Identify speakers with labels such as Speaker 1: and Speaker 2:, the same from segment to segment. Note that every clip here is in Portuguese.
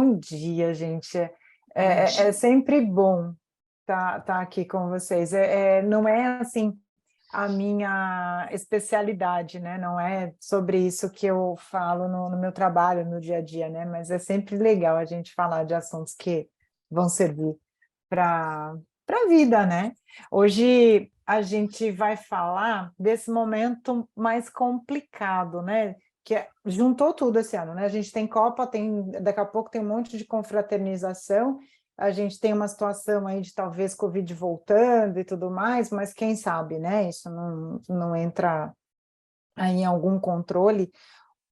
Speaker 1: Bom dia, gente.
Speaker 2: Bom
Speaker 1: É
Speaker 2: dia.
Speaker 1: sempre bom estar aqui com vocês. Não é assim a minha especialidade, né? Não é sobre isso que eu falo no meu trabalho, no dia a dia, né? Mas é sempre legal a gente falar de assuntos que vão servir para a vida, né? Hoje a gente vai falar desse momento mais complicado, né? Juntou tudo esse ano, né? A gente tem Copa, daqui a pouco tem um monte de confraternização, a gente tem uma situação aí de talvez Covid voltando e tudo mais, mas quem sabe, né? Isso não entra aí em algum controle,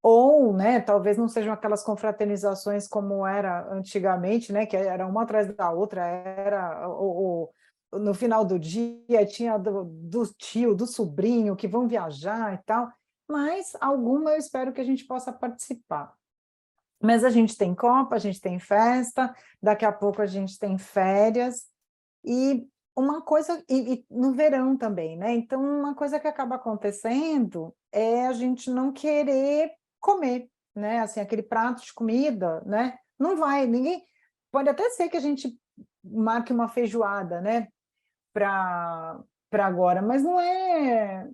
Speaker 1: ou, né, talvez não sejam aquelas confraternizações como era antigamente, né, que era uma atrás da outra, no final do dia tinha do tio, do sobrinho que vão viajar e tal, mas alguma eu espero que a gente possa participar. Mas a gente tem Copa, a gente tem festa, daqui a pouco a gente tem férias, e uma coisa, e no verão também, né? Então, uma coisa que acaba acontecendo é a gente não querer comer, né? Assim, aquele prato de comida, né? Não vai, ninguém. Pode até ser que a gente marque uma feijoada, né? Para agora, mas não é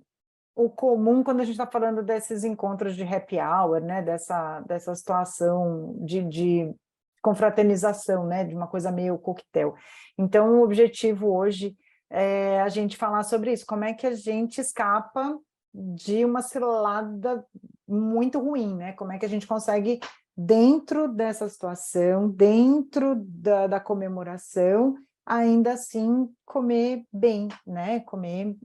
Speaker 1: o comum quando a gente está falando desses encontros de happy hour, né? Dessa situação de confraternização, né? De uma coisa meio coquetel. Então, o objetivo hoje é a gente falar sobre isso, como é que a gente escapa de uma cilada muito ruim, né? Como é que a gente consegue, dentro dessa situação, dentro da comemoração, ainda assim comer bem, né? Comer,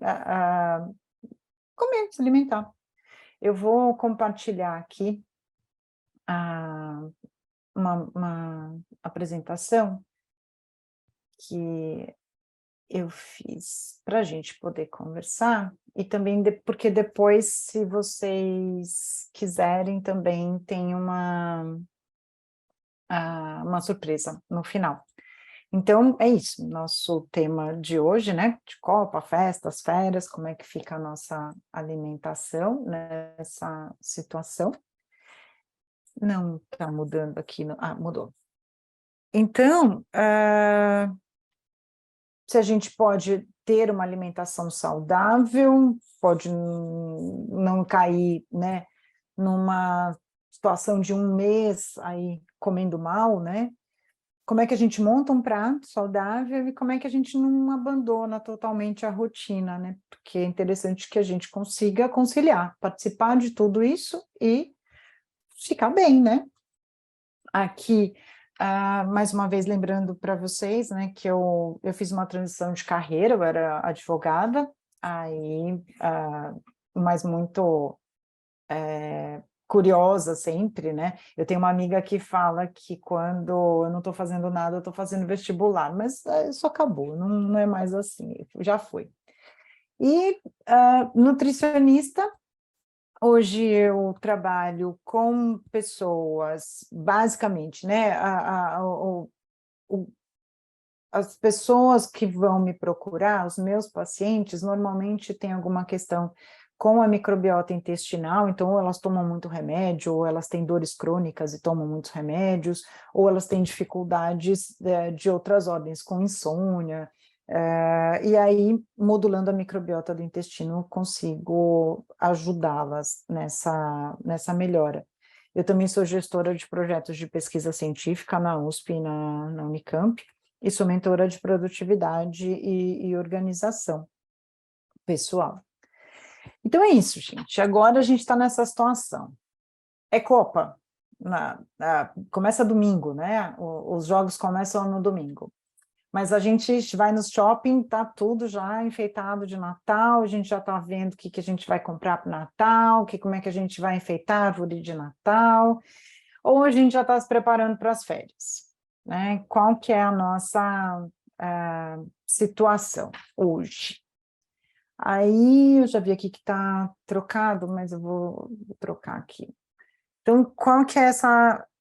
Speaker 1: se alimentar. Eu vou compartilhar aqui a, uma apresentação que eu fiz para a gente poder conversar, e também porque depois, se vocês quiserem, também tem uma surpresa no final. Então, é isso, nosso tema de hoje, né? De Copa, festas, férias, como é que fica a nossa alimentação nessa situação. Não está mudando aqui. Mudou. Então, se a gente pode ter uma alimentação saudável, pode não cair, né, numa situação de um mês aí comendo mal, né? Como é que a gente monta um prato saudável e como é que a gente não abandona totalmente a rotina, né? Porque é interessante que a gente consiga conciliar, participar de tudo isso e ficar bem, né? Aqui, mais uma vez lembrando para vocês, né, que eu fiz uma transição de carreira, eu era advogada, aí, mas muito curiosa sempre, né? Eu tenho uma amiga que fala que quando eu não estou fazendo nada, eu estou fazendo vestibular, mas isso acabou, não é mais assim, já foi. E nutricionista. Hoje eu trabalho com pessoas, basicamente, né? As pessoas que vão me procurar, os meus pacientes, normalmente têm alguma questão com a microbiota intestinal, então ou elas tomam muito remédio, ou elas têm dores crônicas e tomam muitos remédios, ou elas têm dificuldades de outras ordens, com insônia, e aí, modulando a microbiota do intestino, consigo ajudá-las nessa melhora. Eu também sou gestora de projetos de pesquisa científica na USP e na Unicamp, e sou mentora de produtividade e organização pessoal. Então é isso, gente. Agora a gente está nessa situação. É Copa. Começa domingo, né? Os jogos começam no domingo. Mas a gente vai no shopping, tá tudo já enfeitado de Natal, a gente já está vendo o que a gente vai comprar para o Natal, como é que a gente vai enfeitar a árvore de Natal, ou a gente já está se preparando para as férias, né? Qual que é a nossa situação hoje? Aí eu já vi aqui que está trocado, mas eu vou trocar aqui. Então, qual que é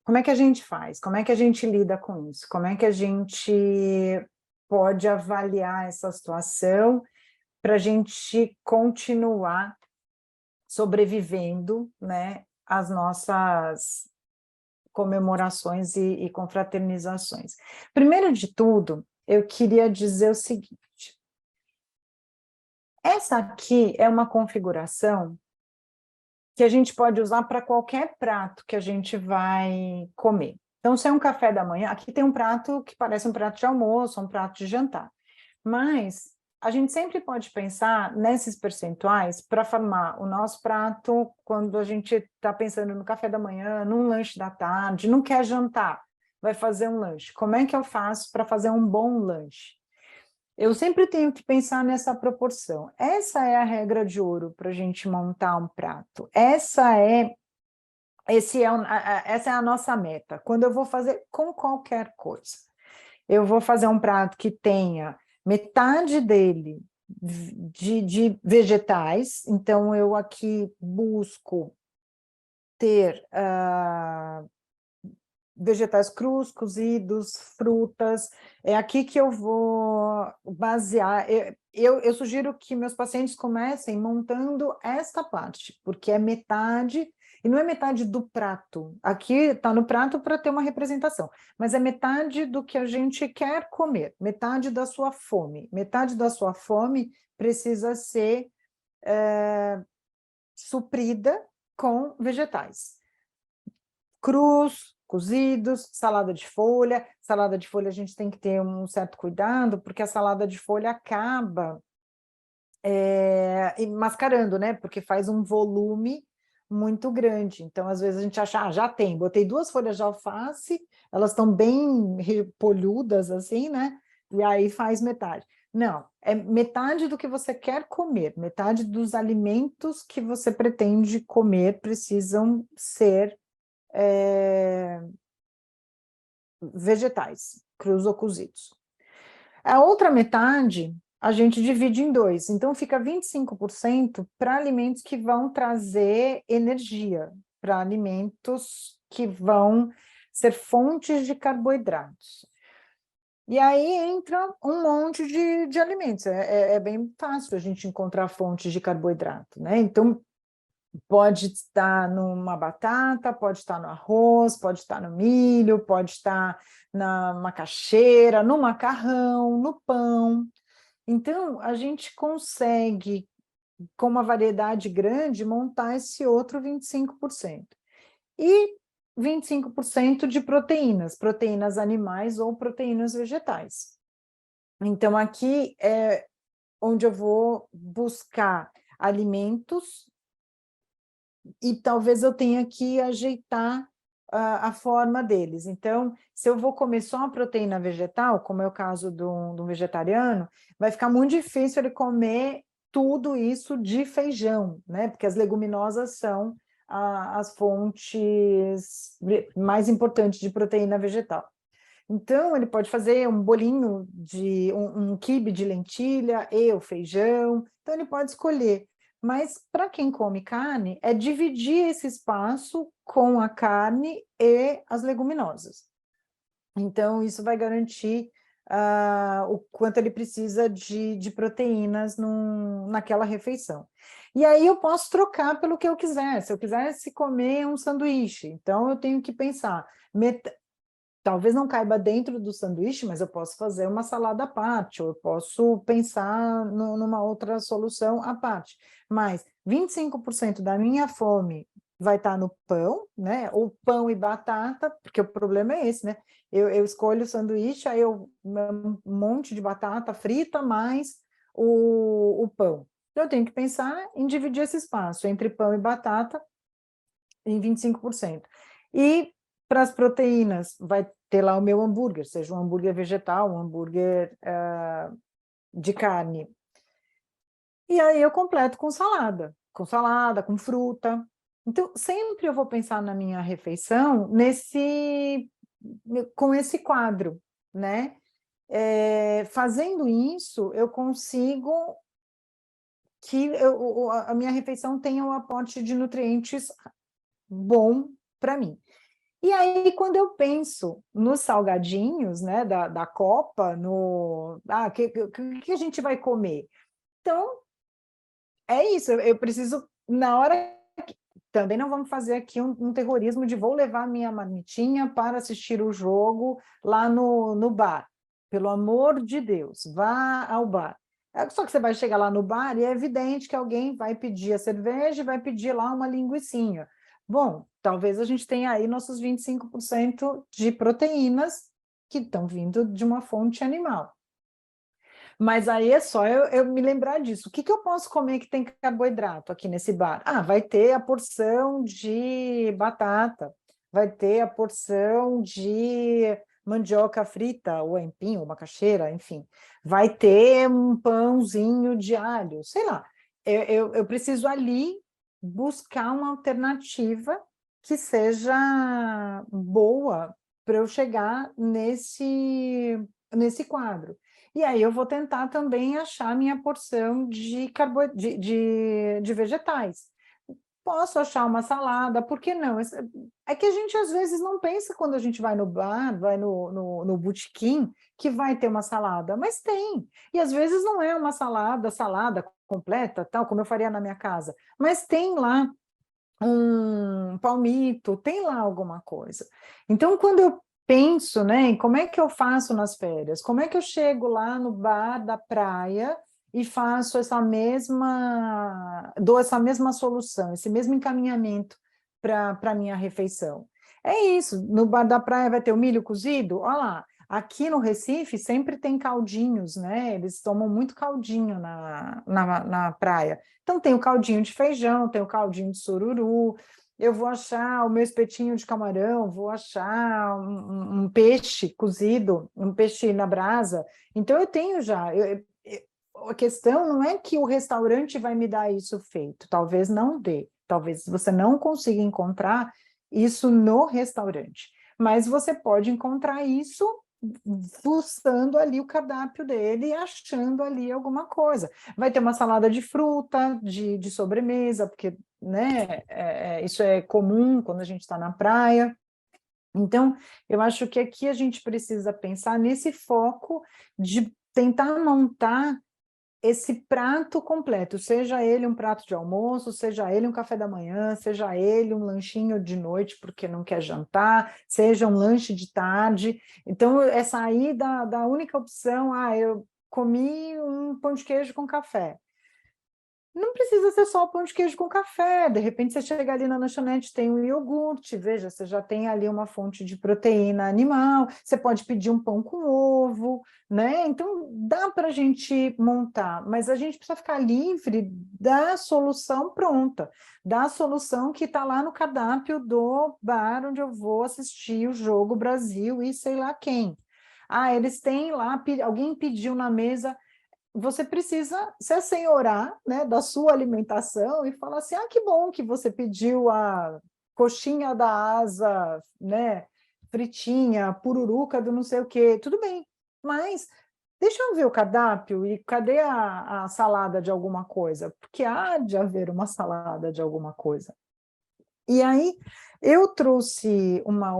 Speaker 1: como é que a gente faz? Como é que a gente lida com isso? Como é que a gente pode avaliar essa situação para a gente continuar sobrevivendo, né, as nossas comemorações e confraternizações. Primeiro de tudo, eu queria dizer o seguinte: essa aqui é uma configuração que a gente pode usar para qualquer prato que a gente vai comer. Então, se é um café da manhã, aqui tem um prato que parece um prato de almoço, um prato de jantar. Mas a gente sempre pode pensar nesses percentuais para formar o nosso prato quando a gente está pensando no café da manhã, num lanche da tarde, não quer jantar, vai fazer um lanche. Como é que eu faço para fazer um bom lanche? Eu sempre tenho que pensar nessa proporção. Essa é a regra de ouro para a gente montar um prato. Essa é a nossa meta. Quando eu vou fazer com qualquer coisa, eu vou fazer um prato que tenha metade dele de vegetais. Então, eu aqui busco ter vegetais crus, cozidos, frutas. É aqui que eu vou basear. Eu sugiro que meus pacientes comecem montando esta parte, porque é metade, e não é metade do prato. Aqui está no prato para ter uma representação, mas é metade do que a gente quer comer, metade da sua fome. Metade da sua fome precisa ser suprida com vegetais crus, cozidos, salada de folha. Salada de folha a gente tem que ter um certo cuidado, porque a salada de folha acaba mascarando, né? Porque faz um volume muito grande. Então, às vezes, a gente acha, já tem, botei 2 folhas de alface, elas estão bem repolhudas, assim, né? E aí faz metade. Não, é metade do que você quer comer, metade dos alimentos que você pretende comer precisam ser vegetais, crus ou cozidos. A outra metade a gente divide em 2, então fica 25% para alimentos que vão trazer energia, para alimentos que vão ser fontes de carboidratos. E aí entra um monte de alimentos, é bem fácil a gente encontrar fontes de carboidrato, né? Então, pode estar numa batata, pode estar no arroz, pode estar no milho, pode estar na macaxeira, no macarrão, no pão. Então, a gente consegue, com uma variedade grande, montar esse outro 25%. E 25% de proteínas, proteínas animais ou proteínas vegetais. Então, aqui é onde eu vou buscar alimentos e talvez eu tenha que ajeitar a forma deles. Então, se eu vou comer só a proteína vegetal, como é o caso de um vegetariano, vai ficar muito difícil ele comer tudo isso de feijão, né? Porque as leguminosas são as fontes mais importantes de proteína vegetal. Então, ele pode fazer um bolinho de um quibe de lentilha e o feijão. Então, ele pode escolher. Mas, para quem come carne, é dividir esse espaço com a carne e as leguminosas. Então, isso vai garantir o quanto ele precisa de proteínas naquela refeição. E aí eu posso trocar pelo que eu quiser. Se eu quisesse comer um sanduíche, então eu tenho que pensar, talvez não caiba dentro do sanduíche, mas eu posso fazer uma salada à parte, ou eu posso pensar numa outra solução à parte. Mas 25% da minha fome vai estar no pão, né? Ou pão e batata, porque o problema é esse, né? Eu escolho o sanduíche, aí um monte de batata frita mais o pão. Então, eu tenho que pensar em dividir esse espaço entre pão e batata em 25%. E para as proteínas, vai ter lá o meu hambúrguer, seja um hambúrguer vegetal, um hambúrguer de carne. E aí eu completo com salada, com fruta. Então, sempre eu vou pensar na minha refeição com esse quadro, né? Fazendo isso, eu consigo que a minha refeição tenha um aporte de nutrientes bom para mim. E aí, quando eu penso nos salgadinhos, né, da Copa, que a gente vai comer? Então, é isso, eu preciso, na hora também não vamos fazer aqui um terrorismo de vou levar minha marmitinha para assistir o jogo lá no bar. Pelo amor de Deus, vá ao bar. Só que você vai chegar lá no bar e é evidente que alguém vai pedir a cerveja e vai pedir lá uma linguicinha. Bom, talvez a gente tenha aí nossos 25% de proteínas que estão vindo de uma fonte animal. Mas aí é só eu me lembrar disso. O que eu posso comer que tem carboidrato aqui nesse bar? Ah, vai ter a porção de batata, vai ter a porção de mandioca frita, ou empim, ou macaxeira, enfim. Vai ter um pãozinho de alho, sei lá. Eu preciso ali buscar uma alternativa que seja boa para eu chegar nesse quadro. E aí eu vou tentar também achar a minha porção de vegetais. Posso achar uma salada, por que não? É que a gente às vezes não pensa quando a gente vai no bar, vai no botequim, que vai ter uma salada, mas tem. E às vezes não é uma salada completa, tal, como eu faria na minha casa, mas tem lá um palmito, tem lá alguma coisa. Então, quando eu penso, né, em como é que eu faço nas férias, como é que eu chego lá no bar da praia e faço dou essa mesma solução, esse mesmo encaminhamento para a minha refeição. É isso, no bar da praia vai ter o milho cozido, olha lá, aqui no Recife sempre tem caldinhos, né? Eles tomam muito caldinho na praia. Então, tem o caldinho de feijão, tem o caldinho de sururu, eu vou achar o meu espetinho de camarão, vou achar um peixe cozido, um peixe na brasa. Então, eu tenho já. A questão não é que o restaurante vai me dar isso feito, talvez não dê, talvez você não consiga encontrar isso no restaurante, mas você pode encontrar isso fuçando ali o cardápio dele e achando ali alguma coisa. Vai ter uma salada de fruta, de sobremesa, porque né, isso é comum quando a gente está na praia. Então, eu acho que aqui a gente precisa pensar nesse foco de tentar montar esse prato completo, seja ele um prato de almoço, seja ele um café da manhã, seja ele um lanchinho de noite porque não quer jantar, seja um lanche de tarde. Então, é sair da única opção, eu comi um pão de queijo com café. Não precisa ser só o pão de queijo com café, de repente você chega ali na lanchonete, tem um iogurte, veja, você já tem ali uma fonte de proteína animal, você pode pedir um pão com ovo, né? Então, dá para a gente montar, mas a gente precisa ficar livre da solução pronta, da solução que está lá no cardápio do bar onde eu vou assistir o jogo Brasil e sei lá quem. Ah, eles têm lá, alguém pediu na mesa, você precisa se assenhorar, né, da sua alimentação e falar assim, que bom que você pediu a coxinha da asa, né, fritinha, pururuca do não sei o quê, tudo bem, mas deixa eu ver o cardápio e cadê a salada de alguma coisa? Porque há de haver uma salada de alguma coisa. E aí eu trouxe uma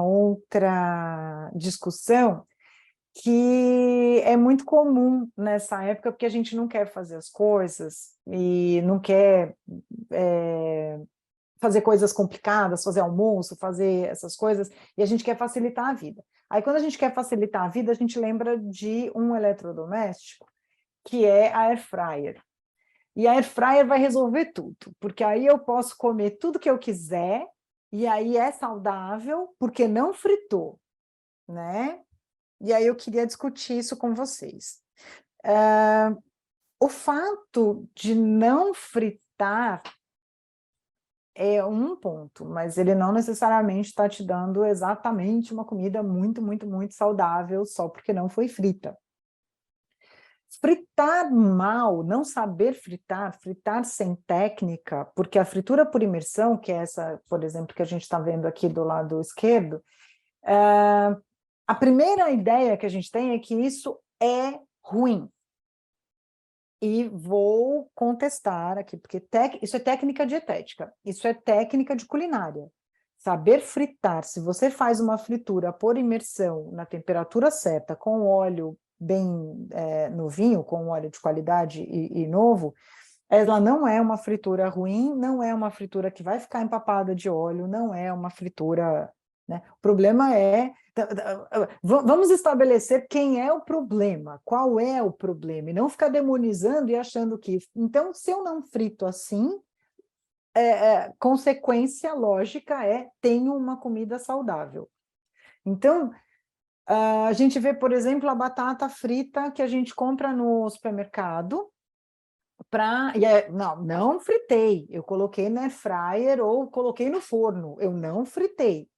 Speaker 1: outra discussão que é muito comum nessa época, porque a gente não quer fazer as coisas e não quer fazer coisas complicadas, fazer almoço, fazer essas coisas, e a gente quer facilitar a vida. Aí, quando a gente quer facilitar a vida, a gente lembra de um eletrodoméstico, que é a air fryer. E a air fryer vai resolver tudo, porque aí eu posso comer tudo que eu quiser, e aí é saudável, porque não fritou, né? E aí eu queria discutir isso com vocês. O fato de não fritar é um ponto, mas ele não necessariamente está te dando exatamente uma comida muito, muito, muito saudável só porque não foi frita. Fritar mal, não saber fritar, fritar sem técnica, porque a fritura por imersão, que é essa, por exemplo, que a gente está vendo aqui do lado esquerdo, a primeira ideia que a gente tem é que isso é ruim. E vou contestar aqui, porque isso é técnica dietética, isso é técnica de culinária. Saber fritar, se você faz uma fritura por imersão na temperatura certa, com óleo bem novinho, com óleo de qualidade e novo, Ela não é uma fritura ruim, não é uma fritura que vai ficar empapada de óleo, não é uma fritura, né? O problema é... Vamos estabelecer quem é o problema, qual é o problema, e não ficar demonizando e achando que... Então, se eu não frito assim, consequência lógica é tenho uma comida saudável. Então, a gente vê, por exemplo, a batata frita que a gente compra no supermercado, não fritei, eu coloquei na air fryer ou coloquei no forno, eu não fritei.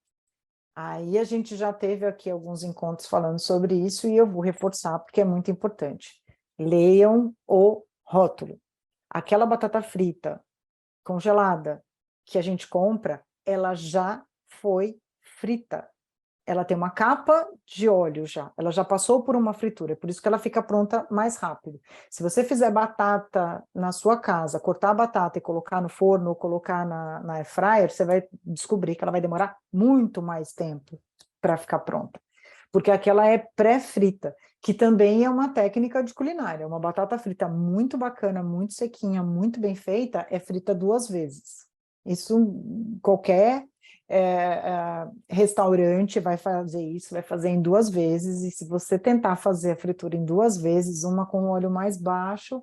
Speaker 1: Aí a gente já teve aqui alguns encontros falando sobre isso e eu vou reforçar porque é muito importante. Leiam o rótulo. Aquela batata frita congelada que a gente compra, ela já foi frita. Ela tem uma capa de óleo já, ela já passou por uma fritura, por isso que ela fica pronta mais rápido. Se você fizer batata na sua casa, cortar a batata e colocar no forno ou colocar na air fryer, você vai descobrir que ela vai demorar muito mais tempo para ficar pronta, porque aquela é pré-frita, que também é uma técnica de culinária. Uma batata frita muito bacana, muito sequinha, muito bem feita, é frita 2 vezes. Isso qualquer restaurante vai fazer isso, vai fazer em 2 vezes, e se você tentar fazer a fritura em 2 vezes, uma com óleo mais baixo,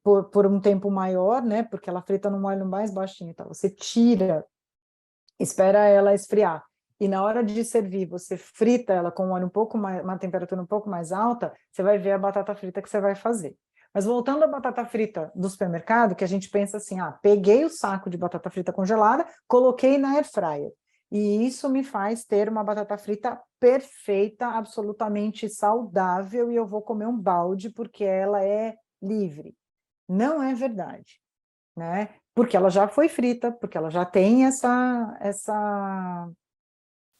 Speaker 1: por um tempo maior, né, porque ela frita num óleo mais baixinho, então você tira, espera ela esfriar, e na hora de servir, você frita ela com um óleo um pouco mais, uma temperatura um pouco mais alta, você vai ver a batata frita que você vai fazer. Mas voltando à batata frita do supermercado, que a gente pensa assim, peguei o saco de batata frita congelada, coloquei na air fryer. E isso me faz ter uma batata frita perfeita, absolutamente saudável, e eu vou comer um balde porque ela é livre. Não é verdade, né? Porque ela já foi frita, porque ela já tem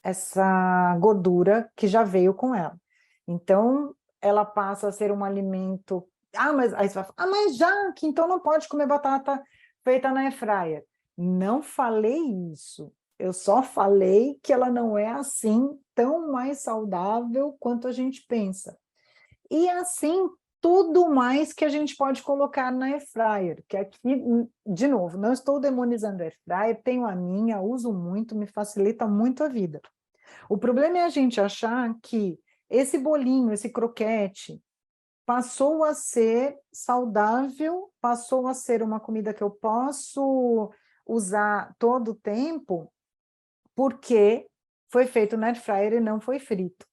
Speaker 1: essa gordura que já veio com ela. Então, ela passa a ser um alimento... mas aí você vai falar, mas já que então não pode comer batata feita na air fryer. Não falei isso. Eu só falei que ela não é assim tão mais saudável quanto a gente pensa. E assim, tudo mais que a gente pode colocar na air fryer, que aqui, de novo, não estou demonizando a air fryer, tenho a minha, uso muito, me facilita muito a vida. O problema é a gente achar que esse bolinho, esse croquete, passou a ser saudável, passou a ser uma comida que eu posso usar todo o tempo, porque foi feito na air fryer e não foi frito.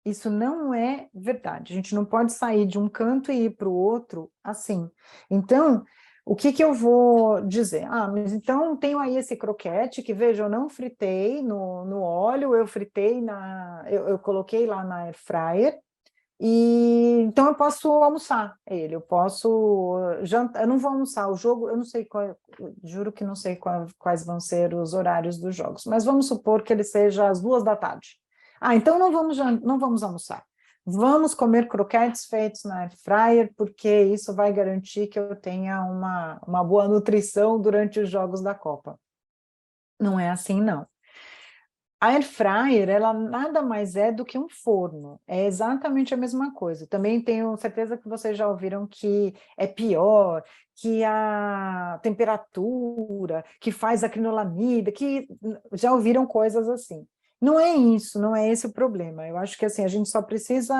Speaker 1: Isso não é verdade. A gente não pode sair de um canto e ir para o outro assim. Então, o que eu vou dizer? Mas então tenho aí esse croquete que, veja, eu não fritei no óleo, eu fritei eu coloquei lá na air fryer, e então eu posso almoçar ele, eu posso jantar, eu não vou almoçar, o jogo, eu não sei juro que não sei quais vão ser os horários dos jogos, mas vamos supor que ele seja às 2 da tarde. Então não vamos almoçar. Vamos comer croquetes feitos na air fryer, porque isso vai garantir que eu tenha uma boa nutrição durante os jogos da Copa. Não é assim, não. A air fryer, ela nada mais é do que um forno, é exatamente a mesma coisa. Também tenho certeza que vocês já ouviram que é pior, que a temperatura, que faz acrilamida, que já ouviram coisas assim. Não é isso, não é esse o problema. Eu acho que assim, a gente só precisa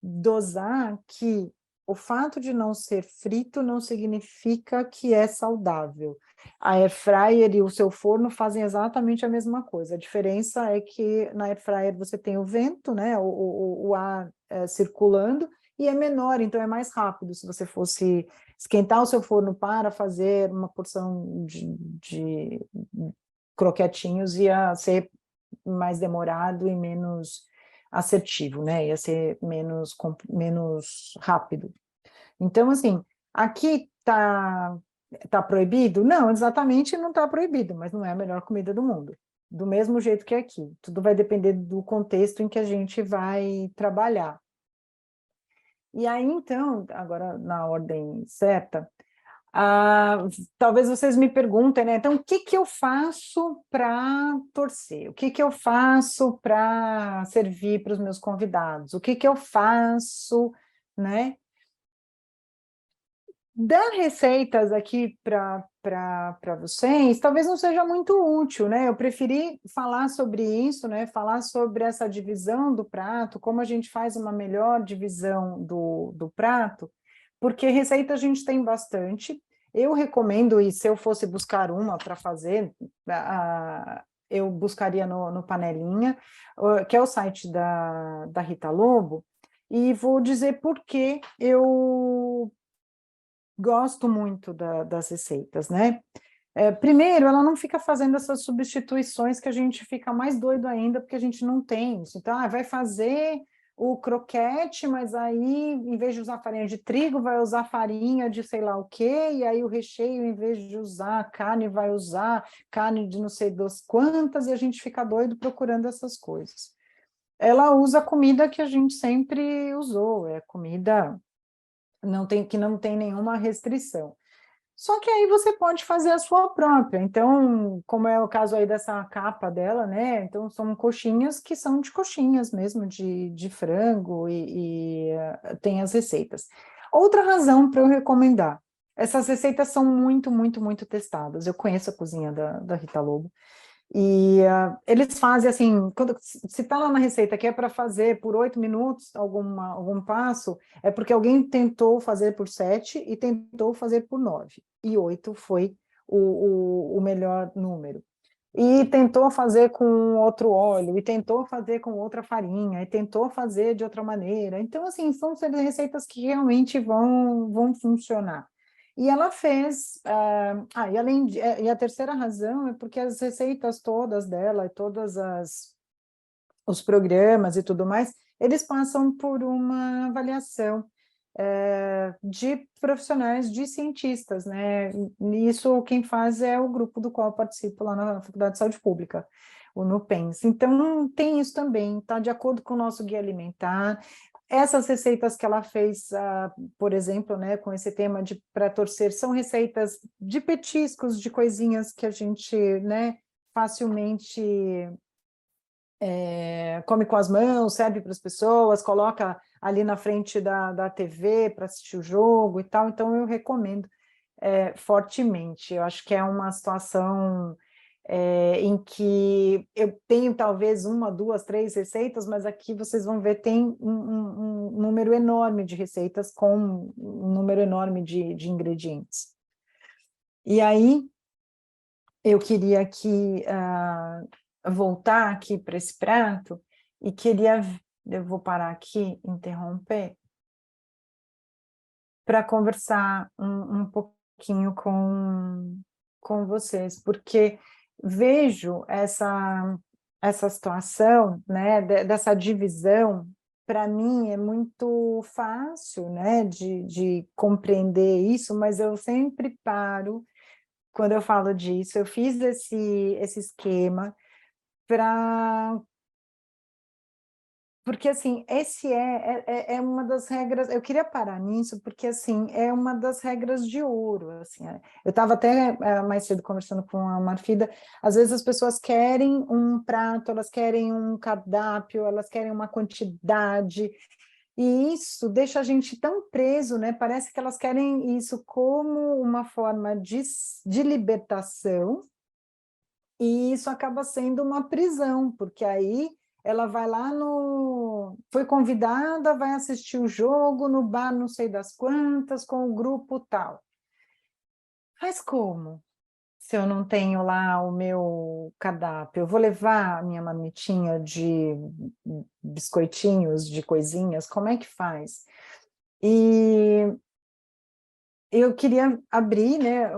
Speaker 1: dosar que o fato de não ser frito não significa que é saudável. A air fryer e o seu forno fazem exatamente a mesma coisa. A diferença é que na air fryer você tem o vento, né, o ar circulando, e é menor, então é mais rápido. Se você fosse esquentar o seu forno para fazer uma porção de croquetinhos, ia ser mais demorado e menos assertivo, né? Ia ser menos rápido. Então, assim, aqui tá proibido? Não, exatamente não está proibido, mas não é a melhor comida do mundo. Do mesmo jeito que aqui. Tudo vai depender do contexto em que a gente vai trabalhar. E aí, então, agora na ordem certa, talvez vocês me perguntem, né? Então, o que eu faço para torcer? O que eu faço para servir para os meus convidados? O que eu faço, né? dar receitas aqui para vocês, talvez não seja muito útil, né? Eu preferi falar sobre isso, né? Falar sobre essa divisão do prato, como a gente faz uma melhor divisão do prato, porque receita a gente tem bastante. Eu recomendo, e se eu fosse buscar uma para fazer, eu buscaria no Panelinha, que é o site da Rita Lobo, e vou dizer por que eu gosto muito das receitas, né? Primeiro, ela não fica fazendo essas substituições que a gente fica mais doido ainda, porque a gente não tem isso. Então, vai fazer o croquete, mas aí, em vez de usar farinha de trigo, vai usar farinha de sei lá o quê, e aí o recheio, em vez de usar carne, vai usar carne de não sei das quantas, e a gente fica doido procurando essas coisas. Ela usa a comida que a gente sempre usou, é comida que não tem nenhuma restrição. Só que aí você pode fazer a sua própria. Então, como é o caso aí dessa capa dela, né? Então, são coxinhas que são de coxinhas mesmo, de frango, tem as receitas. Outra razão para eu recomendar: essas receitas são muito, muito, muito testadas. Eu conheço a cozinha da Rita Lobo. E eles fazem assim, se está lá na receita que é para fazer por 8 minutos algum passo, é porque alguém tentou fazer por 7 e tentou fazer por 9. E 8 foi o melhor número. E tentou fazer com outro óleo, e tentou fazer com outra farinha, e tentou fazer de outra maneira. Então, assim, são receitas que realmente vão funcionar. E ela fez, e a terceira razão é porque as receitas todas dela, e todas os programas e tudo mais, eles passam por uma avaliação de profissionais, de cientistas, né? E isso quem faz é o grupo do qual eu participo lá na Faculdade de Saúde Pública, o NUPENS. Então, tem isso também, está de acordo com o nosso guia alimentar. Essas receitas que ela fez, por exemplo, né, com esse tema de para torcer, são receitas de petiscos, de coisinhas que a gente, né, facilmente come com as mãos, serve para as pessoas, coloca ali na frente da TV para assistir o jogo e tal. Então, eu recomendo fortemente. Eu acho que é uma situação em que eu tenho talvez uma, duas, três receitas, mas aqui vocês vão ver, tem um número enorme de receitas com um número enorme de ingredientes. E aí, eu queria aqui voltar aqui para esse prato e eu vou parar aqui, interromper, para conversar um pouquinho com vocês, porque vejo essa situação, né, dessa divisão, para mim é muito fácil, né, de compreender isso, mas eu sempre paro quando eu falo disso. Eu fiz esse esquema para porque, assim, esse é uma das regras, eu queria parar nisso, porque, assim, é uma das regras de ouro, assim, eu estava até mais cedo conversando com a Marfida, às vezes as pessoas querem um prato, elas querem um cardápio, elas querem uma quantidade, e isso deixa a gente tão preso, né? Parece que elas querem isso como uma forma de libertação, e isso acaba sendo uma prisão, porque aí ela vai lá foi convidada, vai assistir o jogo no bar não sei das quantas, com o grupo tal. Mas como? Se eu não tenho lá o meu cardápio, eu vou levar a minha marmitinha de biscoitinhos, de coisinhas, como é que faz? E eu queria abrir, né,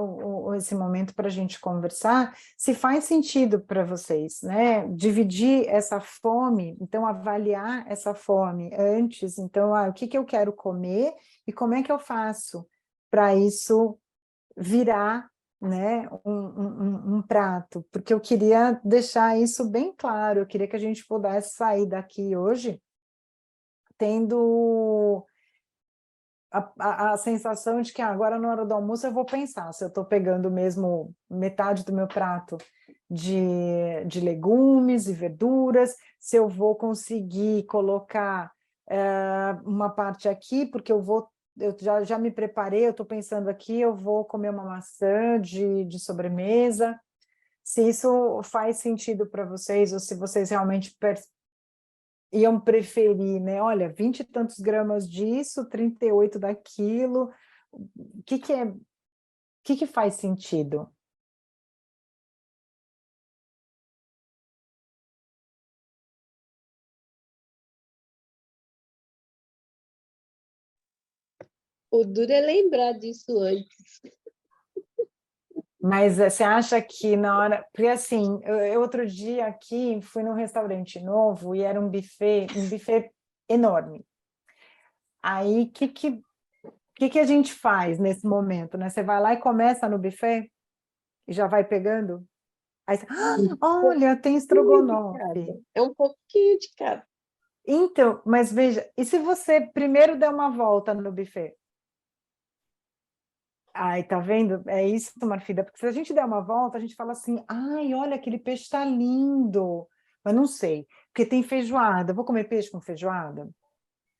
Speaker 1: esse momento para a gente conversar, se faz sentido para vocês, né, dividir essa fome, então avaliar essa fome antes, então, o que eu quero comer e como é que eu faço para isso virar, né, um prato, porque eu queria deixar isso bem claro, eu queria que a gente pudesse sair daqui hoje tendo a sensação de que agora na hora do almoço eu vou pensar se eu estou pegando mesmo metade do meu prato de legumes e verduras, se eu vou conseguir colocar uma parte aqui, porque eu vou eu já me preparei, eu estou pensando aqui, eu vou comer uma maçã de sobremesa. Se isso faz sentido para vocês, ou se vocês realmente iam preferir, né? Olha, 20 e tantos gramas disso, 38 daquilo. O que faz sentido?
Speaker 2: O duro é lembrar disso antes.
Speaker 1: Mas você acha que na hora... Porque assim, eu outro dia aqui fui num restaurante novo e era um buffet enorme. Aí, o que a gente faz nesse momento, né? Você vai lá e começa no buffet e já vai pegando? Aí você, olha, tem estrogonofe.
Speaker 2: É um pouquinho de cada.
Speaker 1: Então, mas veja, e se você primeiro der uma volta no buffet? Ai, tá vendo? É isso, Marfida, porque se a gente der uma volta, a gente fala assim, ai, olha, aquele peixe está lindo, mas não sei, porque tem feijoada, vou comer peixe com feijoada?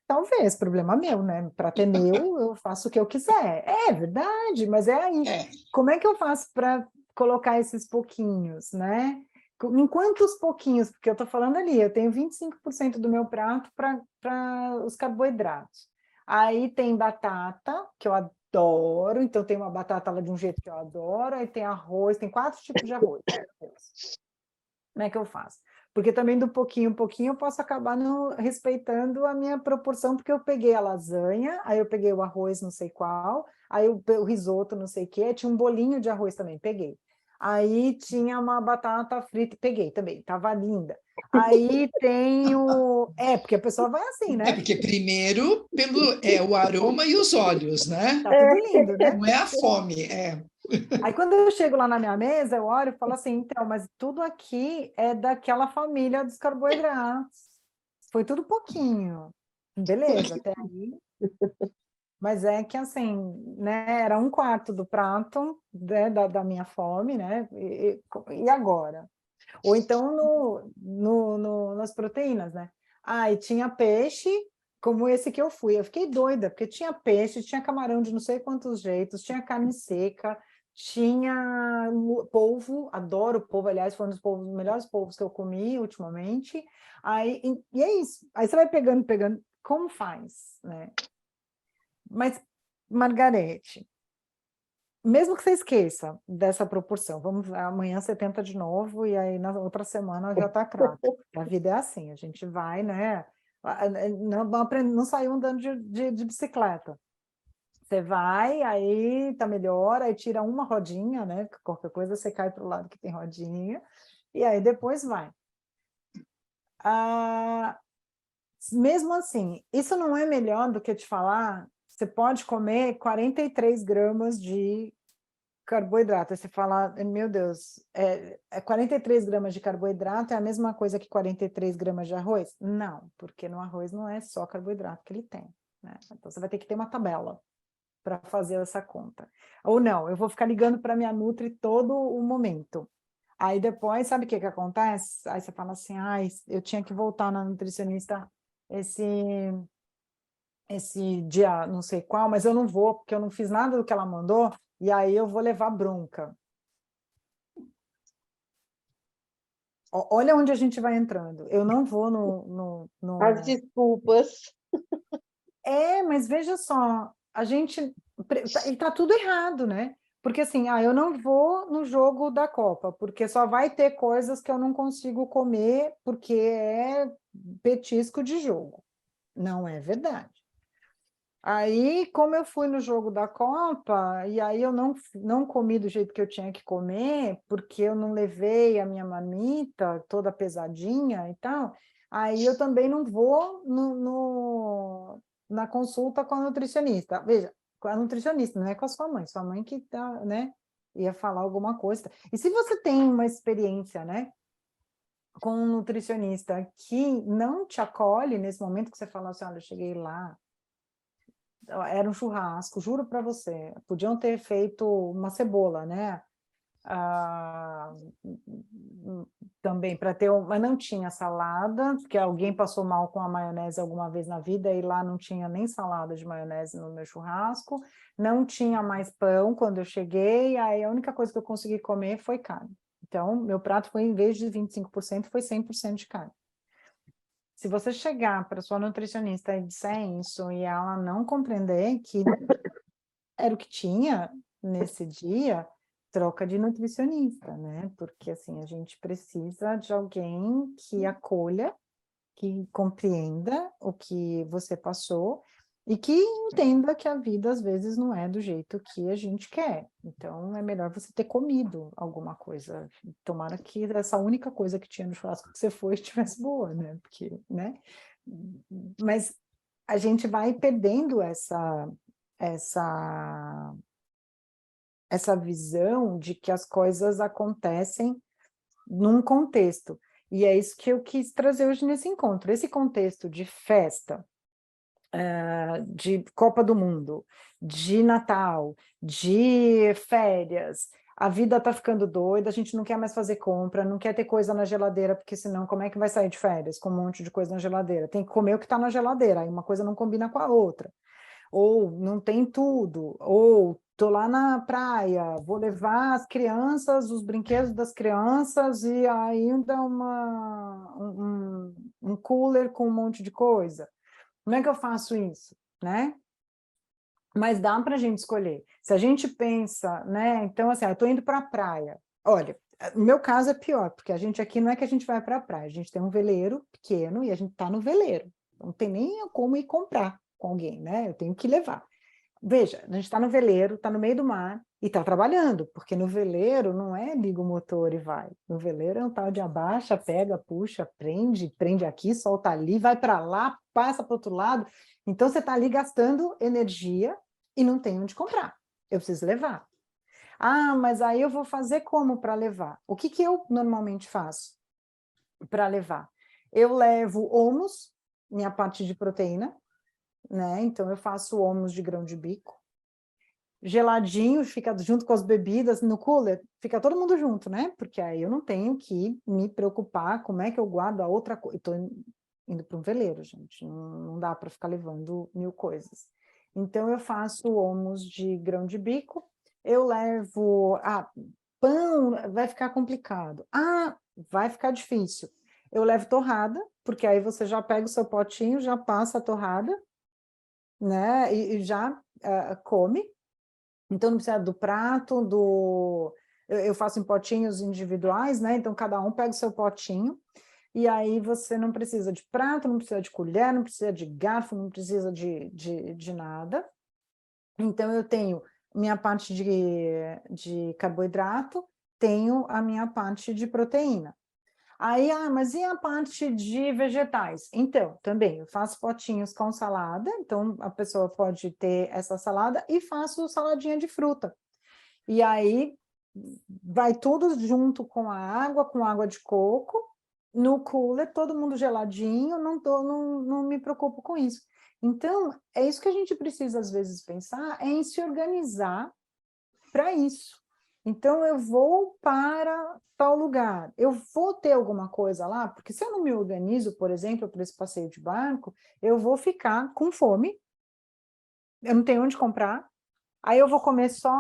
Speaker 1: Talvez, problema meu, né? Para ter meu, eu faço o que eu quiser. É verdade, mas é aí. Como é que eu faço para colocar esses pouquinhos, né? Em quantos pouquinhos? Porque eu estou falando ali, eu tenho 25% do meu prato para os carboidratos. Aí tem batata, que eu adoro, então tem uma batata lá de um jeito que eu adoro, aí tem arroz, tem 4 tipos de arroz. Como é que eu faço? Porque também do pouquinho em pouquinho eu posso acabar não respeitando a minha proporção, porque eu peguei a lasanha, aí eu peguei o arroz não sei qual, aí o risoto não sei o quê, tinha um bolinho de arroz também, peguei. Aí tinha uma batata frita, peguei também, estava linda. Aí tem o... porque a pessoa vai assim, né?
Speaker 3: Porque primeiro pelo o aroma e os olhos, né?
Speaker 1: Tá tudo lindo, né?
Speaker 3: Não é a fome,
Speaker 1: Aí quando eu chego lá na minha mesa, eu olho e falo assim, então, mas tudo aqui é daquela família dos carboidratos. Foi tudo pouquinho. Beleza, até aí. Mas é que assim, né, era um quarto do prato, né, da minha fome, né? E agora? Ou então nas proteínas, né? E tinha peixe, como esse que eu fui. Eu fiquei doida, porque tinha peixe, tinha camarão de não sei quantos jeitos, tinha carne seca, tinha polvo, adoro polvo, aliás, foi um dos melhores polvos que eu comi ultimamente. Aí, e é isso. Aí você vai pegando, como faz, né? Mas, Margarete, mesmo que você esqueça dessa proporção, vamos amanhã você tenta de novo e aí na outra semana já está craque. A vida é assim, a gente vai, né? Não saiu andando de bicicleta. Você vai, aí tá melhor, aí tira uma rodinha, né? Qualquer coisa você cai para o lado que tem rodinha, e aí depois vai. Mesmo assim, isso não é melhor do que te falar, você pode comer 43 gramas de carboidrato. Aí você fala, meu Deus, 43 gramas de carboidrato é a mesma coisa que 43 gramas de arroz? Não, porque no arroz não é só carboidrato que ele tem, né? Então você vai ter que ter uma tabela para fazer essa conta. Ou não, eu vou ficar ligando para minha Nutri todo o momento. Aí depois, sabe o que acontece? Aí você fala assim, eu tinha que voltar na nutricionista esse dia não sei qual, mas eu não vou, porque eu não fiz nada do que ela mandou, e aí eu vou levar bronca. Olha onde a gente vai entrando. Eu não vou
Speaker 2: As desculpas.
Speaker 1: Mas veja só, a gente... E tá tudo errado, né? Porque assim, eu não vou no jogo da Copa, porque só vai ter coisas que eu não consigo comer, porque é petisco de jogo. Não é verdade. Aí, como eu fui no jogo da Copa, e aí eu não comi do jeito que eu tinha que comer, porque eu não levei a minha marmita toda pesadinha e tal, aí eu também não vou na consulta com a nutricionista. Veja, com a nutricionista, não é com a sua mãe que tá, né, ia falar alguma coisa. E se você tem uma experiência, né, com um nutricionista que não te acolhe nesse momento que você fala assim, olha, eu cheguei lá, era um churrasco, juro para você, podiam ter feito uma cebola, né? também para ter, mas não tinha salada, porque alguém passou mal com a maionese alguma vez na vida, e lá não tinha nem salada de maionese no meu churrasco, não tinha mais pão quando eu cheguei, aí a única coisa que eu consegui comer foi carne. Então, meu prato foi, em vez de 25%, foi 100% de carne. Se você chegar para sua nutricionista e disser isso, e ela não compreender que era o que tinha nesse dia, troca de nutricionista, né? Porque, assim, a gente precisa de alguém que acolha, que compreenda o que você passou e que entenda que a vida, às vezes, não é do jeito que a gente quer. Então, é melhor você ter comido alguma coisa. Tomara que essa única coisa que tinha no churrasco que você foi estivesse boa, né? Porque, né? Mas a gente vai perdendo essa visão de que as coisas acontecem num contexto. E é isso que eu quis trazer hoje nesse encontro. Esse contexto de festa, de Copa do Mundo, de Natal, de férias, a vida está ficando doida, a gente não quer mais fazer compra, não quer ter coisa na geladeira, porque senão como é que vai sair de férias com um monte de coisa na geladeira? Tem que comer o que está na geladeira, aí uma coisa não combina com a outra. Ou não tem tudo, ou tô lá na praia, vou levar as crianças, os brinquedos das crianças e ainda um cooler com um monte de coisa. Como é que eu faço isso, né? Mas dá para a gente escolher. Se a gente pensa, né? Então, assim, eu estou indo para a praia. Olha, no meu caso é pior, porque a gente aqui não é que a gente vai para a praia, a gente tem um veleiro pequeno e a gente está no veleiro. Não tem nem como ir comprar com alguém, né? Eu tenho que levar. Veja, a gente está no veleiro, está no meio do mar e está trabalhando, porque no veleiro não é liga o motor e vai. No veleiro é um tal de abaixa, pega, puxa, prende aqui, solta ali, vai para lá, passa para o outro lado. Então você está ali gastando energia e não tem onde comprar. Eu preciso levar. Ah, mas aí eu vou fazer como para levar? O que eu normalmente faço para levar? Eu levo hummus, minha parte de proteína, né? Então eu faço hummus de grão de bico, geladinho, fica junto com as bebidas no cooler, fica todo mundo junto, né? Porque aí eu não tenho que me preocupar como é que eu guardo a outra coisa. Estou indo para um veleiro, gente, não dá para ficar levando 1000 coisas. Então eu faço hummus de grão de bico, eu levo pão, vai ficar complicado. Vai ficar difícil. Eu levo torrada, porque aí você já pega o seu potinho, já passa a torrada, né? E já come. Então, não precisa do prato, eu faço em potinhos individuais, né? Então, cada um pega o seu potinho, e aí você não precisa de prato, não precisa de colher, não precisa de garfo, não precisa de nada. Então, eu tenho minha parte de carboidrato, tenho a minha parte de proteína. Aí, mas e a parte de vegetais? Então, também, eu faço potinhos com salada, então a pessoa pode ter essa salada e faço saladinha de fruta. E aí, vai tudo junto com água de coco, no cooler, todo mundo geladinho, não me preocupo com isso. Então, é isso que a gente precisa, às vezes, pensar, é em se organizar para isso. Então, eu vou para tal lugar, eu vou ter alguma coisa lá, porque se eu não me organizo, por exemplo, para esse passeio de barco, eu vou ficar com fome, eu não tenho onde comprar, aí eu vou comer só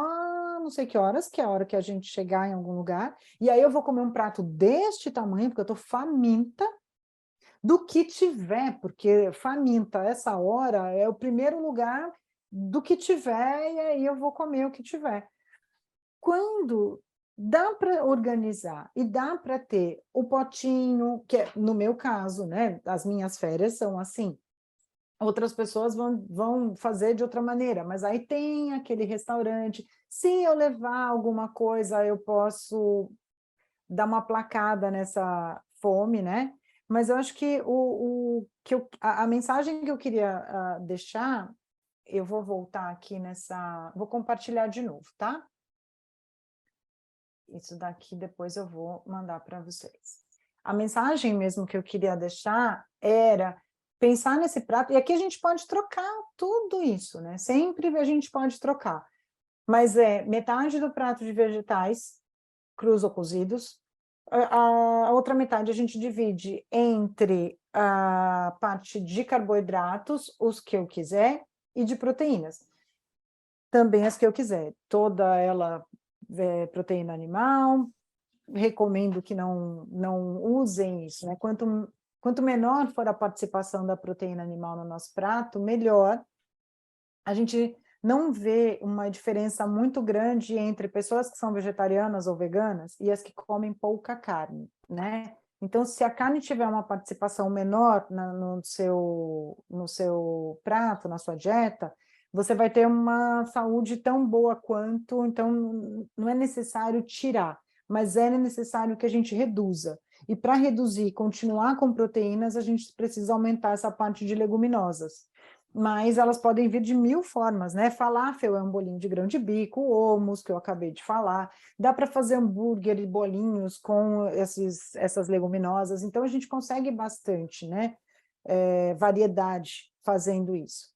Speaker 1: não sei que horas, que é a hora que a gente chegar em algum lugar, e aí eu vou comer um prato deste tamanho, porque eu estou faminta, do que tiver, porque faminta, essa hora, é o primeiro lugar do que tiver, e aí eu vou comer o que tiver. Quando dá para organizar e dá para ter o potinho, que é, no meu caso, né, as minhas férias são assim, outras pessoas vão fazer de outra maneira, mas aí tem aquele restaurante, se eu levar alguma coisa, eu posso dar uma placada nessa fome, né? Mas eu acho que a mensagem que eu queria deixar, eu vou voltar aqui vou compartilhar de novo, tá? Isso daqui depois eu vou mandar para vocês. A mensagem mesmo que eu queria deixar era pensar nesse prato, e aqui a gente pode trocar tudo isso, né? Sempre a gente pode trocar, mas é metade do prato de vegetais, crus ou cozidos. A outra metade a gente divide entre a parte de carboidratos, os que eu quiser, e de proteínas. Também as que eu quiser. Toda ela é proteína animal. Recomendo que não usem isso, né? Quanto menor for a participação da proteína animal no nosso prato, melhor. A gente não vê uma diferença muito grande entre pessoas que são vegetarianas ou veganas e as que comem pouca carne, né? Então, se a carne tiver uma participação menor no seu prato, na sua dieta, você vai ter uma saúde tão boa quanto, então não é necessário tirar, mas é necessário que a gente reduza. E para reduzir, continuar com proteínas, a gente precisa aumentar essa parte de leguminosas. Mas elas podem vir de 1000 formas, né? Falafel é um bolinho de grão de bico, o hummus, que eu acabei de falar, dá para fazer hambúrguer e bolinhos com essas leguminosas, então a gente consegue bastante, né? Variedade fazendo isso.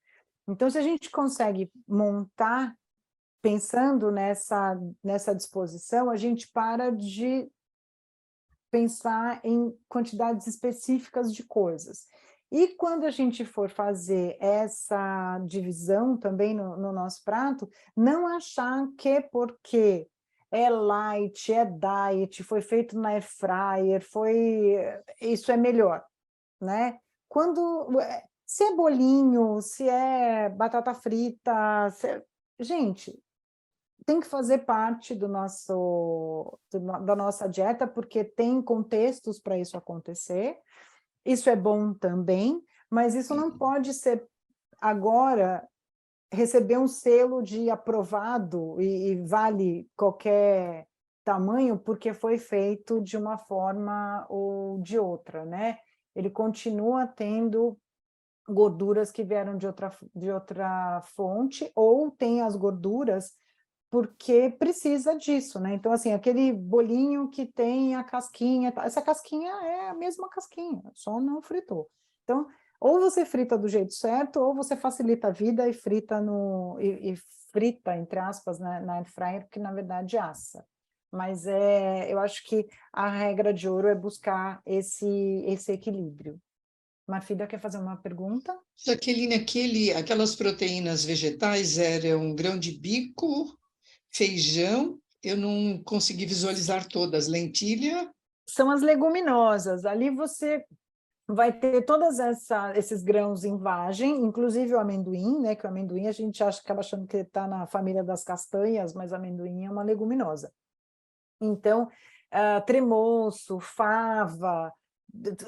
Speaker 1: Então, se a gente consegue montar, pensando nessa disposição, a gente para de pensar em quantidades específicas de coisas. E quando a gente for fazer essa divisão também no nosso prato, não achar que porque é light, é diet, foi feito na air fryer, isso é melhor, né? Se é bolinho, se é batata frita, gente, tem que fazer parte da nossa dieta, porque tem contextos para isso acontecer. Isso é bom também, mas isso não pode ser agora receber um selo de aprovado e vale qualquer tamanho porque foi feito de uma forma ou de outra, né? Ele continua tendo gorduras que vieram de outra fonte, ou tem as gorduras porque precisa disso, né? Então, assim, aquele bolinho que tem a casquinha, essa casquinha é a mesma casquinha, só não fritou. Então, ou você frita do jeito certo, ou você facilita a vida e frita frita, entre aspas, na air fryer, porque na verdade assa. Mas eu acho que a regra de ouro é buscar esse equilíbrio. Marfida quer fazer uma pergunta?
Speaker 3: Jaqueline, aquelas proteínas vegetais eram grão de bico, feijão, eu não consegui visualizar todas, lentilha.
Speaker 1: São as leguminosas. Ali você vai ter todos esses grãos em vagem, inclusive o amendoim, né? Que o amendoim a gente acaba achando que está na família das castanhas, mas o amendoim é uma leguminosa. Então, tremoço, fava,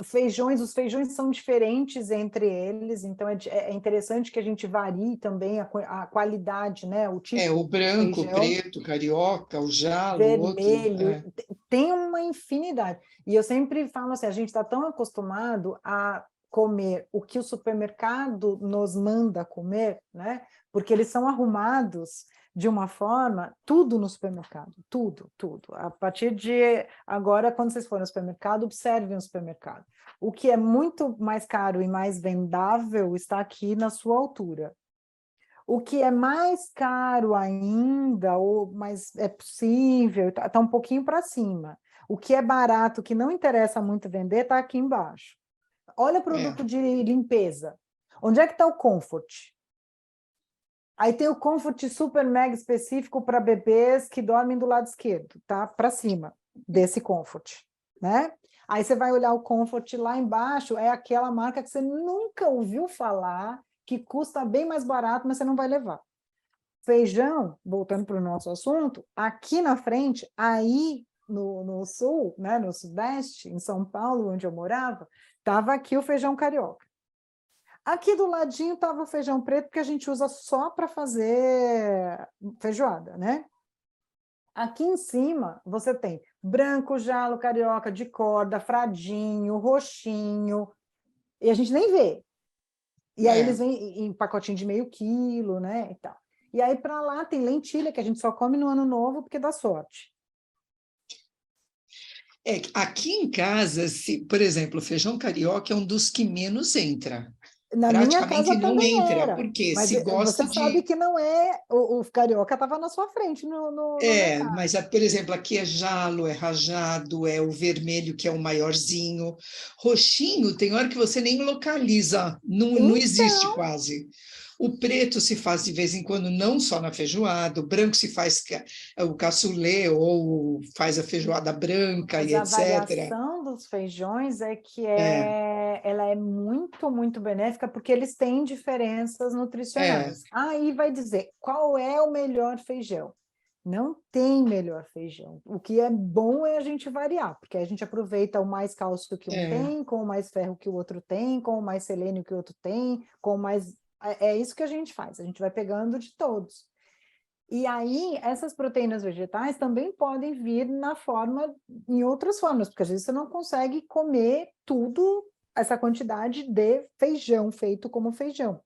Speaker 1: feijões, os feijões são diferentes entre eles, então é interessante que a gente varie também a qualidade, né? O tipo
Speaker 3: O branco, o
Speaker 1: de feijão,
Speaker 3: preto, o carioca, o jalo, o outro.
Speaker 1: vermelho, tem uma infinidade. E eu sempre falo assim, a gente está tão acostumado a comer o que o supermercado nos manda comer, né? Porque eles são arrumados de uma forma, tudo no supermercado, tudo. A partir de agora, quando vocês forem ao supermercado, observem o supermercado. O que é muito mais caro e mais vendável está aqui na sua altura. O que é mais caro ainda, ou mais é possível, está um pouquinho para cima. O que é barato, que não interessa muito vender, está aqui embaixo. Olha produto de limpeza. Onde é que está o Comfort? Aí tem o Comfort super mega específico para bebês que dormem do lado esquerdo, tá? Para cima desse Comfort, né? Aí você vai olhar o Comfort lá embaixo, é aquela marca que você nunca ouviu falar, que custa bem mais barato, mas você não vai levar. Feijão, voltando para o nosso assunto, aqui na frente, aí no sul, né, no sudeste, em São Paulo, onde eu morava, estava aqui o feijão carioca. Aqui do ladinho estava o feijão preto, que a gente usa só para fazer feijoada, né? Aqui em cima você tem branco, jalo, carioca, de corda, fradinho, roxinho, e a gente nem vê. E aí eles vêm em pacotinho de meio quilo, né? E tal. E aí para lá tem lentilha, que a gente só come no ano novo porque dá sorte.
Speaker 3: Aqui em casa, por exemplo, o feijão carioca é um dos que menos entra.
Speaker 1: Na minha
Speaker 3: praticamente
Speaker 1: casa
Speaker 3: não
Speaker 1: também
Speaker 3: entra,
Speaker 1: era,
Speaker 3: porque
Speaker 1: mas
Speaker 3: se gosta
Speaker 1: você sabe
Speaker 3: de.
Speaker 1: que não é, o carioca estava na sua frente no
Speaker 3: É,
Speaker 1: mercado.
Speaker 3: mas, por exemplo, aqui é jalo, é rajado, é o vermelho, que é o maiorzinho. Roxinho, tem hora que você nem localiza, não existe
Speaker 1: Então,
Speaker 3: quase. O preto se faz de vez em quando, não só na feijoada, o branco se faz o cassoulet ou faz a feijoada branca
Speaker 1: mas
Speaker 3: e
Speaker 1: a
Speaker 3: etc.
Speaker 1: variação dos feijões é que
Speaker 3: É,
Speaker 1: ela é muito, muito benéfica, porque eles têm diferenças
Speaker 3: é,
Speaker 1: nutricionais. Aí vai dizer, qual é o melhor feijão? Não tem melhor feijão. O que é bom é a gente variar, porque a gente aproveita o mais cálcio que um
Speaker 3: é.
Speaker 1: tem, com o mais ferro que o outro tem, com o mais selênio que o outro tem, com mais. É isso que a gente faz, a gente vai pegando de todos. E aí, essas proteínas vegetais também podem vir na forma, em outras formas, porque às vezes você não consegue comer tudo, essa quantidade de feijão feito como feijão.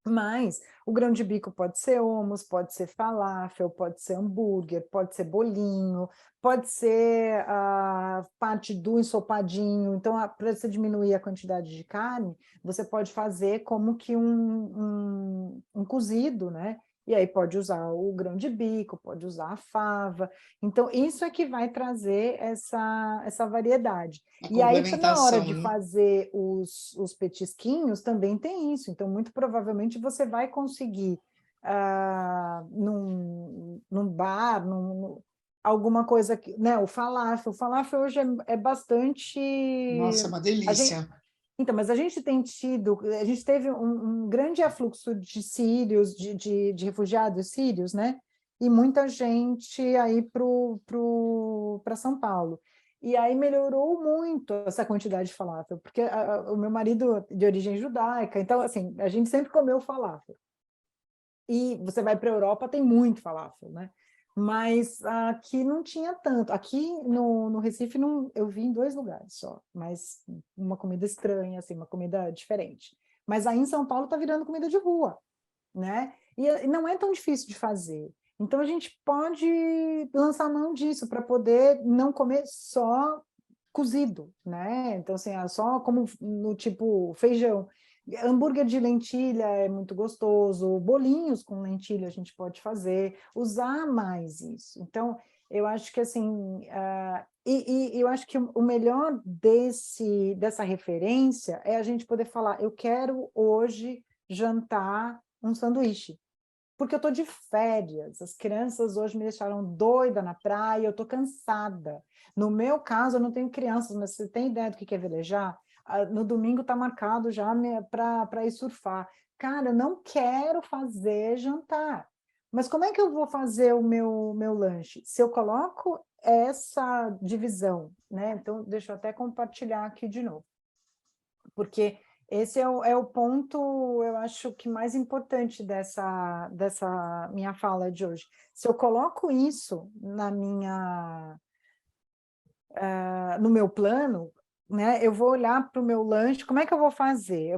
Speaker 1: Mas o grão de bico pode ser hummus, pode ser falafel, pode ser hambúrguer, pode ser bolinho, pode ser a parte do ensopadinho. Então, para você diminuir a quantidade de carne, você pode fazer como que um cozido, né? E aí pode usar o grão de bico, pode usar a fava. Então, isso é que vai trazer essa variedade.
Speaker 3: A
Speaker 1: E aí, na hora
Speaker 3: complementação,
Speaker 1: de
Speaker 3: né?
Speaker 1: fazer os petisquinhos, também tem isso. Então, muito provavelmente, você vai conseguir, num bar, alguma coisa que, né? O falafel hoje é bastante.
Speaker 3: Nossa, é uma
Speaker 1: A gente,
Speaker 3: delícia.
Speaker 1: então, mas a gente teve um grande afluxo de sírios, de refugiados sírios, né? E muita gente aí para São Paulo. E aí melhorou muito essa quantidade de falafel, porque o meu marido de origem judaica, então, assim, a gente sempre comeu falafel. E você vai para a Europa, tem muito falafel, né? Mas aqui não tinha tanto. Aqui no Recife não, eu vi em 2 lugares só, mas uma comida estranha, assim, uma comida diferente. Mas aí em São Paulo está virando comida de rua, né? E não é tão difícil de fazer. Então a gente pode lançar mão disso para poder não comer só cozido, né? Então assim, só como no tipo feijão. Hambúrguer de lentilha é muito gostoso, bolinhos com lentilha a gente pode fazer, usar mais isso. Então, eu acho que assim, eu acho que o melhor dessa referência é a gente poder falar, eu quero hoje jantar um sanduíche, porque eu estou de férias, as crianças hoje me deixaram doida na praia, eu estou cansada. No meu caso, eu não tenho crianças, mas você tem ideia do que é velejar? No domingo está marcado já para ir surfar. Cara, eu não quero fazer jantar. Mas como é que eu vou fazer o meu lanche? Se eu coloco essa divisão, né? Então, deixa eu até compartilhar aqui de novo, porque esse é o ponto, eu acho que mais importante dessa minha fala de hoje. Se eu coloco isso no meu plano, né, eu vou olhar para o meu lanche, como é que eu vou fazer?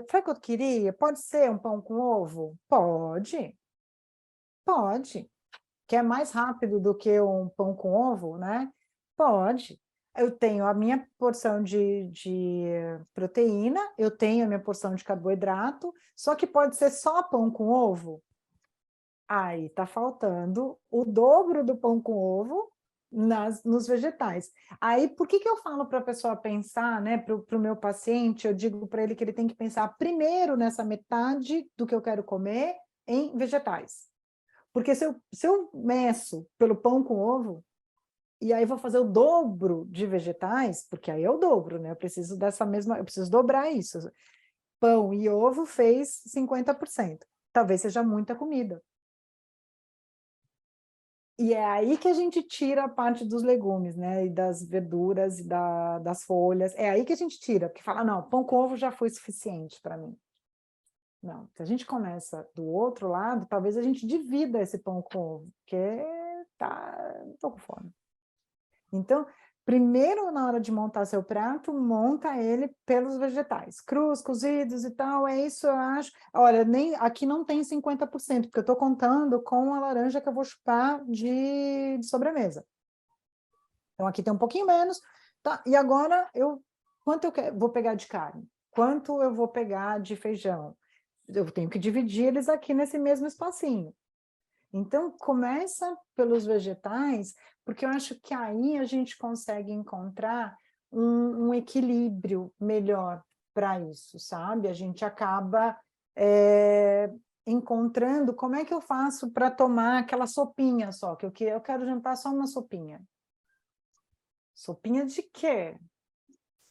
Speaker 1: Sabe o que eu queria? Pode ser um pão com ovo? Pode, pode. Que é mais rápido do que um pão com ovo, né? Pode. Eu tenho a minha porção de proteína, eu tenho a minha porção de carboidrato, só que pode ser só pão com ovo. Aí está faltando o dobro do pão com ovo nos vegetais. Aí, por que eu falo para a pessoa pensar, né? Para o meu paciente, eu digo para ele que ele tem que pensar primeiro nessa metade do que eu quero comer em vegetais. Porque se eu meço pelo pão com ovo, e aí vou fazer o dobro de vegetais, porque aí é o dobro, né? Eu preciso dobrar isso. Pão e ovo fez 50%. Talvez seja muita comida. E é aí que a gente tira a parte dos legumes, né? E das verduras, e das folhas. É aí que a gente tira, porque fala, não, pão com ovo já foi suficiente para mim. Não, se a gente começa do outro lado, talvez a gente divida esse pão com ovo, porque tô com fome. Então, primeiro, na hora de montar seu prato, monta ele pelos vegetais, crus, cozidos e tal, é isso, eu acho. Olha, aqui não tem 50%, porque eu estou contando com a laranja que eu vou chupar de sobremesa. Então, aqui tem um pouquinho menos, tá? E agora, quanto eu vou pegar de carne? quanto eu vou pegar de feijão? Eu tenho que dividir eles aqui nesse mesmo espacinho. Então, começa pelos vegetais, porque eu acho que aí a gente consegue encontrar um equilíbrio melhor para isso, sabe? A gente acaba encontrando como é que eu faço para tomar aquela sopinha só, que eu quero jantar só uma sopinha. Sopinha de quê?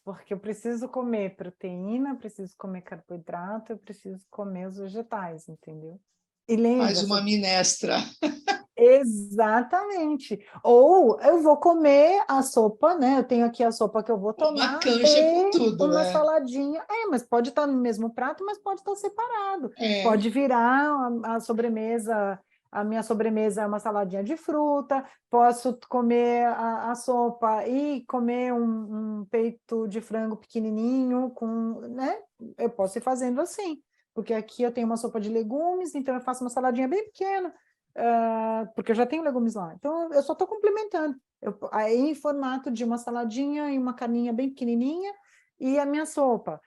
Speaker 1: Porque eu preciso comer proteína, preciso comer carboidrato, eu preciso comer os vegetais, entendeu? E lembra,
Speaker 3: Faz uma minestra.
Speaker 1: exatamente. Ou eu vou comer a sopa, né? Eu tenho aqui a sopa que eu vou
Speaker 3: Uma
Speaker 1: tomar
Speaker 3: canja com
Speaker 1: e
Speaker 3: tudo,
Speaker 1: uma
Speaker 3: é.
Speaker 1: saladinha. Mas pode estar no mesmo prato, mas pode estar separado.
Speaker 3: É.
Speaker 1: Pode virar a sobremesa, a minha sobremesa é uma saladinha de fruta, posso comer a sopa e comer um peito de frango pequenininho com, né? Eu posso ir fazendo assim, porque aqui eu tenho uma sopa de legumes, então eu faço uma saladinha bem pequena, porque eu já tenho legumes lá. Então, eu só estou complementando. Aí, em formato de uma saladinha e uma carninha bem pequenininha e a minha sopa.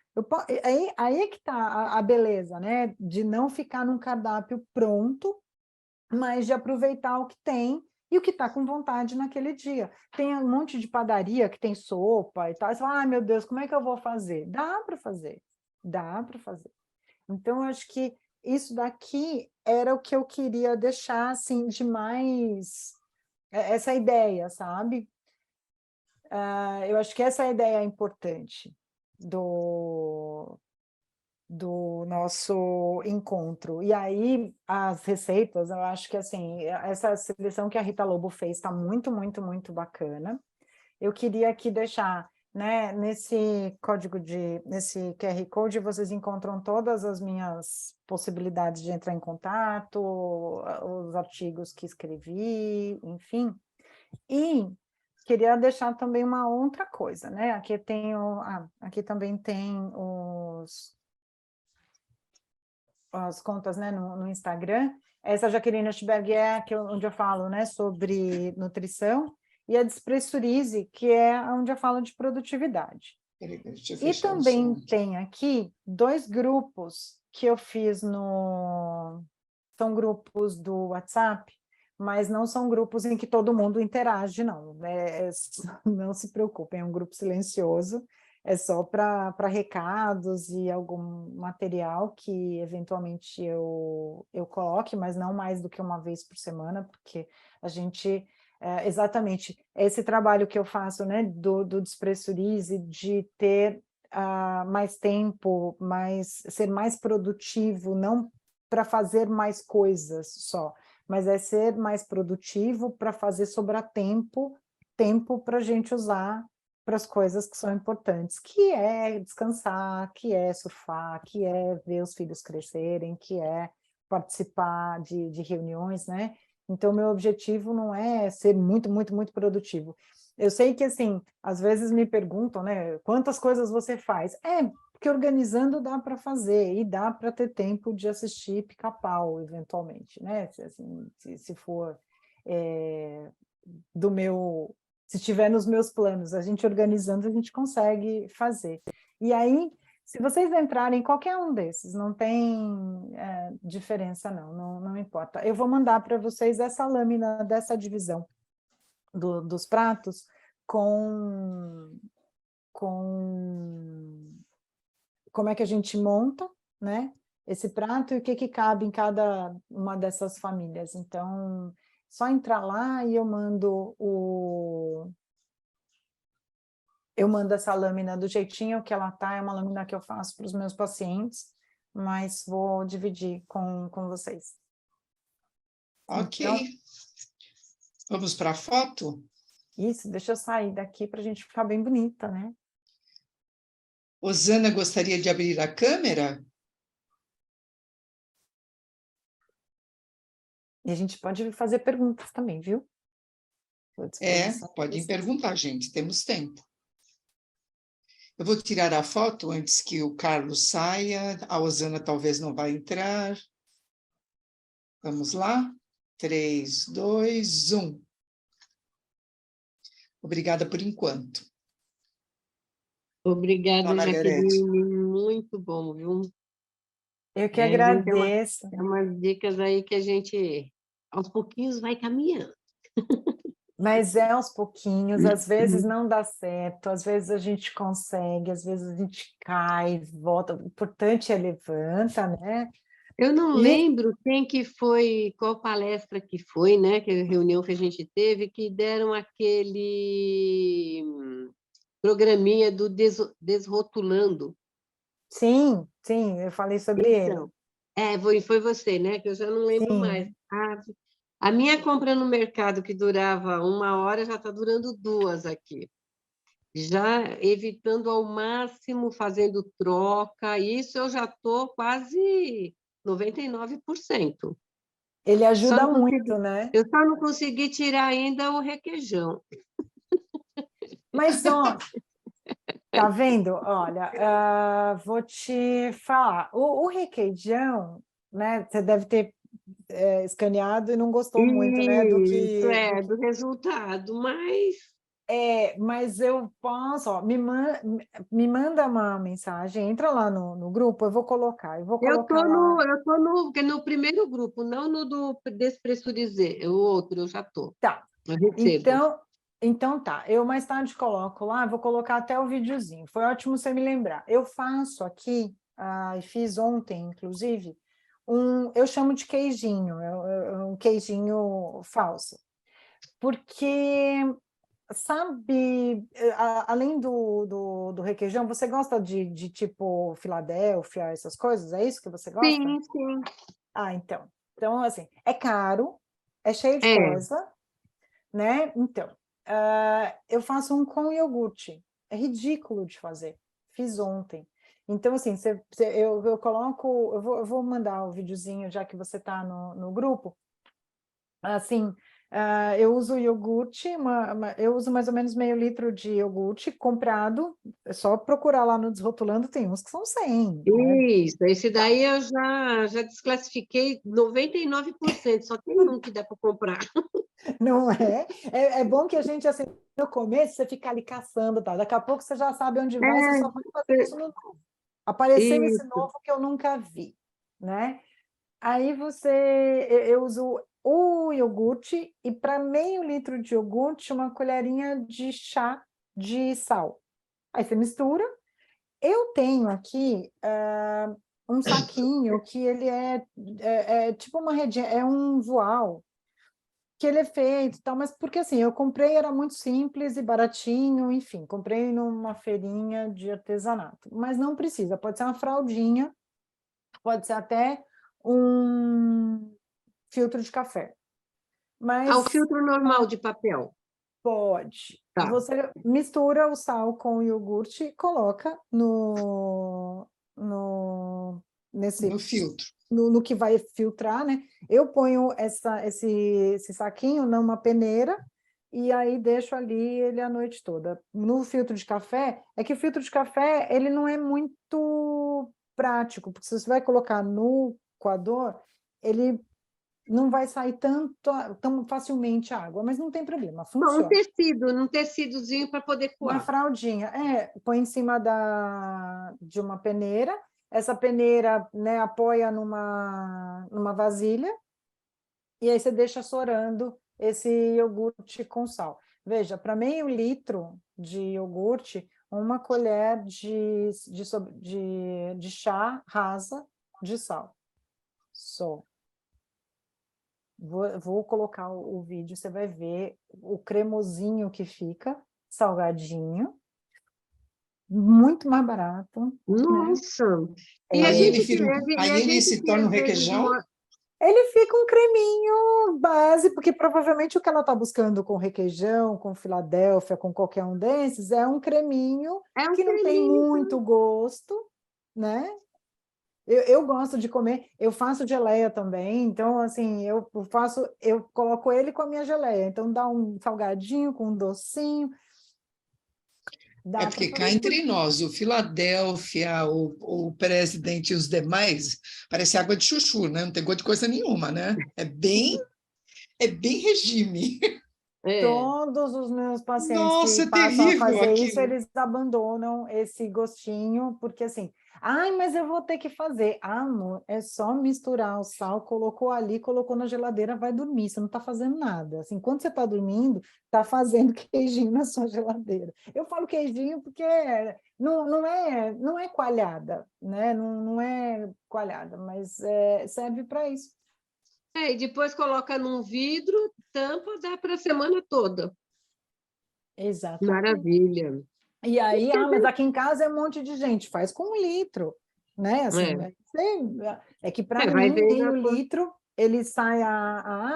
Speaker 1: Aí é que está a beleza, né? De não ficar num cardápio pronto, mas de aproveitar o que tem e o que está com vontade naquele dia. Tem um monte de padaria que tem sopa e tal. Você fala, meu Deus, como é que eu vou fazer? Dá para fazer. Dá para fazer. Então, eu acho que isso daqui era o que eu queria deixar, assim, de mais... essa ideia, sabe? Eu acho que essa ideia é importante do nosso encontro. E aí, as receitas, eu acho que, assim, essa seleção que a Rita Lobo fez está muito, muito, muito bacana. Eu queria aqui deixar, né, nesse QR Code, vocês encontram todas as minhas possibilidades de entrar em contato, os artigos que escrevi, enfim. E queria deixar também uma outra coisa, né? Aqui também tem as contas, né, no Instagram. Essa Jaqueline Schberg onde eu falo, né, sobre nutrição, e a Despressurize, que é onde eu falo de produtividade.
Speaker 3: Peraí, deixa eu
Speaker 1: E
Speaker 3: fechar o som
Speaker 1: também
Speaker 3: aqui.
Speaker 1: tem aqui 2 grupos que eu fiz são grupos do WhatsApp, mas não são grupos em que todo mundo interage, não. Não se preocupem, é um grupo silencioso, é só para recados e algum material que eventualmente eu coloque, mas não mais do que uma vez por semana, porque a gente, exatamente, esse trabalho que eu faço, né, do Despressurize, de ter mais tempo, ser mais produtivo, não para fazer mais coisas só, mas é ser mais produtivo para fazer sobrar tempo para a gente usar para as coisas que são importantes, que é descansar, que é surfar, que é ver os filhos crescerem, que é participar de reuniões, né? Então, meu objetivo não é ser muito, muito, muito produtivo. Eu sei que, assim, às vezes me perguntam, né, quantas coisas você faz? Porque organizando dá para fazer, e dá para ter tempo de assistir Pica-Pau, eventualmente, né? Assim, se for se estiver nos meus planos, a gente organizando, a gente consegue fazer. E aí, se vocês entrarem em qualquer um desses, não tem diferença não importa. Eu vou mandar para vocês essa lâmina dessa divisão dos pratos com como é que a gente monta, né, esse prato e o que cabe em cada uma dessas famílias. Então, só entrar lá e eu mando essa lâmina do jeitinho que ela tá, é uma lâmina que eu faço para os meus pacientes, mas vou dividir com vocês.
Speaker 3: Ok.
Speaker 1: Então,
Speaker 3: Vamos para a foto?
Speaker 1: isso, deixa eu sair daqui para a gente ficar bem bonita, né?
Speaker 3: Osana gostaria de abrir a câmera?
Speaker 1: E a gente pode fazer perguntas também, viu? Estou à disposição de
Speaker 3: Podem
Speaker 1: vocês.
Speaker 3: perguntar, gente, temos tempo. Eu vou tirar a foto antes que o Carlos saia, a Osana talvez não vai entrar. Vamos lá? 3, 2, 1. Obrigada por enquanto.
Speaker 2: Obrigada,
Speaker 3: Margarete.
Speaker 2: Jaqueline. Muito muito bom, viu?
Speaker 1: Eu que
Speaker 2: A gente
Speaker 1: agradeço.
Speaker 2: tem umas dicas aí que a gente, aos pouquinhos, vai caminhando.
Speaker 1: Mas é aos pouquinhos, às vezes não dá certo, às vezes a gente consegue, às vezes a gente cai, volta. O importante é levanta, né?
Speaker 2: Eu não
Speaker 1: E
Speaker 2: lembro quem que foi, qual palestra que foi, né? Que reunião que a gente teve, que deram aquele programinha do Desrotulando.
Speaker 1: sim, sim, eu falei sobre ele.
Speaker 2: Então, foi você, né? Que eu já não lembro mais.
Speaker 1: Sim,
Speaker 2: A minha compra no mercado, que durava 1 hora, já está durando 2 aqui. Já evitando ao máximo, fazendo troca, isso eu já estou quase 99%.
Speaker 1: ele
Speaker 2: Só
Speaker 1: ajuda
Speaker 2: não consegui,
Speaker 1: muito, né?
Speaker 2: eu só não consegui tirar ainda o requeijão.
Speaker 1: Mas, ó, tá vendo? Olha, vou te falar. O requeijão, né? Você deve ter escaneado e não gostou muito, né?
Speaker 2: Isso
Speaker 1: Do
Speaker 2: é
Speaker 1: que
Speaker 2: do resultado, mas
Speaker 1: mas eu posso, ó, me manda uma mensagem, entra lá no grupo, eu vou colocar lá.
Speaker 2: eu tô no primeiro grupo, não no do Despressurizei, o outro eu já tô.
Speaker 1: Tá.
Speaker 2: Eu recebo.
Speaker 1: Então, então tá. Eu mais tarde coloco lá, vou colocar até o videozinho. Foi ótimo você me lembrar. Eu faço aqui, e fiz ontem, inclusive, eu chamo de queijinho, um queijinho falso. Porque sabe, além do requeijão, você gosta de tipo Filadélfia, essas coisas? É isso que você gosta?
Speaker 2: Sim, sim.
Speaker 1: Ah, então. Então, assim, é caro, é cheio de
Speaker 2: É.
Speaker 1: coisa, né? Então, eu faço um com iogurte. É ridículo de fazer. Fiz ontem. Então, assim, eu coloco, eu vou mandar o videozinho, já que você está no grupo. Assim, eu uso iogurte, eu uso mais ou menos meio litro de iogurte comprado, é só procurar lá no Desrotulando, tem uns que são 100, né?
Speaker 2: Isso, esse daí eu já desclassifiquei 99%, só tem um que dá para comprar.
Speaker 1: Não é? É bom que a gente, assim, no começo, você fica ali caçando, tá? Daqui a pouco você já sabe onde vai, você só vai fazer isso no novo. Apareceu esse
Speaker 2: Isso.
Speaker 1: novo que eu nunca vi, né? Aí eu uso o iogurte e para meio litro de iogurte, uma colherinha de chá de sal. Aí você mistura. Eu tenho aqui um saquinho que ele é tipo uma redinha, é um voal que ele é feito, e tal, mas porque assim, eu comprei, era muito simples e baratinho, enfim, comprei numa feirinha de artesanato, mas não precisa, pode ser uma fraldinha, pode ser até um filtro de café,
Speaker 2: Ah, o
Speaker 1: mas
Speaker 2: filtro normal de papel.
Speaker 1: pode.
Speaker 2: Tá.
Speaker 1: Você mistura o sal com o iogurte e coloca no,
Speaker 3: No
Speaker 1: nesse,
Speaker 3: filtro.
Speaker 1: no que vai filtrar, né? Eu ponho esse saquinho numa peneira e aí deixo ali ele a noite toda. No filtro de café, é que o filtro de café ele não é muito prático, porque se você vai colocar no coador, ele não vai sair tão facilmente a água, mas não tem problema,
Speaker 2: Bom,
Speaker 1: funciona.
Speaker 2: um tecidozinho para poder
Speaker 1: Uma
Speaker 2: coar.
Speaker 1: fraldinha, põe em cima de uma peneira, essa peneira, né, apoia numa vasilha, e aí você deixa sorando esse iogurte com sal. Veja, para meio litro de iogurte, uma colher de chá rasa de sal. Só. Vou colocar o vídeo, você vai ver o cremosinho que fica, salgadinho, muito mais barato, né?
Speaker 2: Nossa! E a
Speaker 3: Aí ele,
Speaker 2: gente,
Speaker 3: vira,
Speaker 2: e
Speaker 3: aí
Speaker 2: a
Speaker 3: ele
Speaker 2: gente
Speaker 3: se
Speaker 2: que
Speaker 3: torna um
Speaker 2: às vezes
Speaker 3: requeijão.
Speaker 1: Ele fica um creminho base, porque provavelmente o que ela está buscando com requeijão, com Filadélfia, com qualquer um desses, é um creminho
Speaker 2: é um
Speaker 1: que não tem
Speaker 2: creminho.
Speaker 1: muito gosto, né? Eu gosto de comer, eu faço geleia também, então assim, eu coloco ele com a minha geleia, então dá um salgadinho com um docinho,
Speaker 3: É
Speaker 1: dá para
Speaker 3: porque cá
Speaker 1: fazer tudo.
Speaker 3: entre nós, o Filadélfia, o presidente e os demais, parece água de chuchu, né? Não tem gosto de coisa nenhuma, né? É bem regime.
Speaker 2: É.
Speaker 1: Todos os meus pacientes
Speaker 3: Nossa,
Speaker 1: que
Speaker 3: é
Speaker 1: passam a
Speaker 3: terrível
Speaker 1: fazer isso,
Speaker 3: aquilo.
Speaker 1: eles abandonam esse gostinho, porque assim, ai, mas eu vou ter que fazer. Ah, amor, é só misturar o sal, colocou ali, colocou na geladeira, vai dormir, você não está fazendo nada. Assim, quando você está dormindo, está fazendo queijinho na sua geladeira. Eu falo queijinho porque não é coalhada, né? Não é coalhada, mas serve para isso.
Speaker 2: E depois coloca num vidro, tampa, dá para a semana toda.
Speaker 1: Exatamente.
Speaker 2: Maravilha.
Speaker 1: E aí, mas aqui em casa é um monte de gente, faz com 1 litro, né? Assim,
Speaker 2: É,
Speaker 1: é que para
Speaker 2: vai
Speaker 1: mim,
Speaker 2: vendo a
Speaker 1: meio litro, ele sai a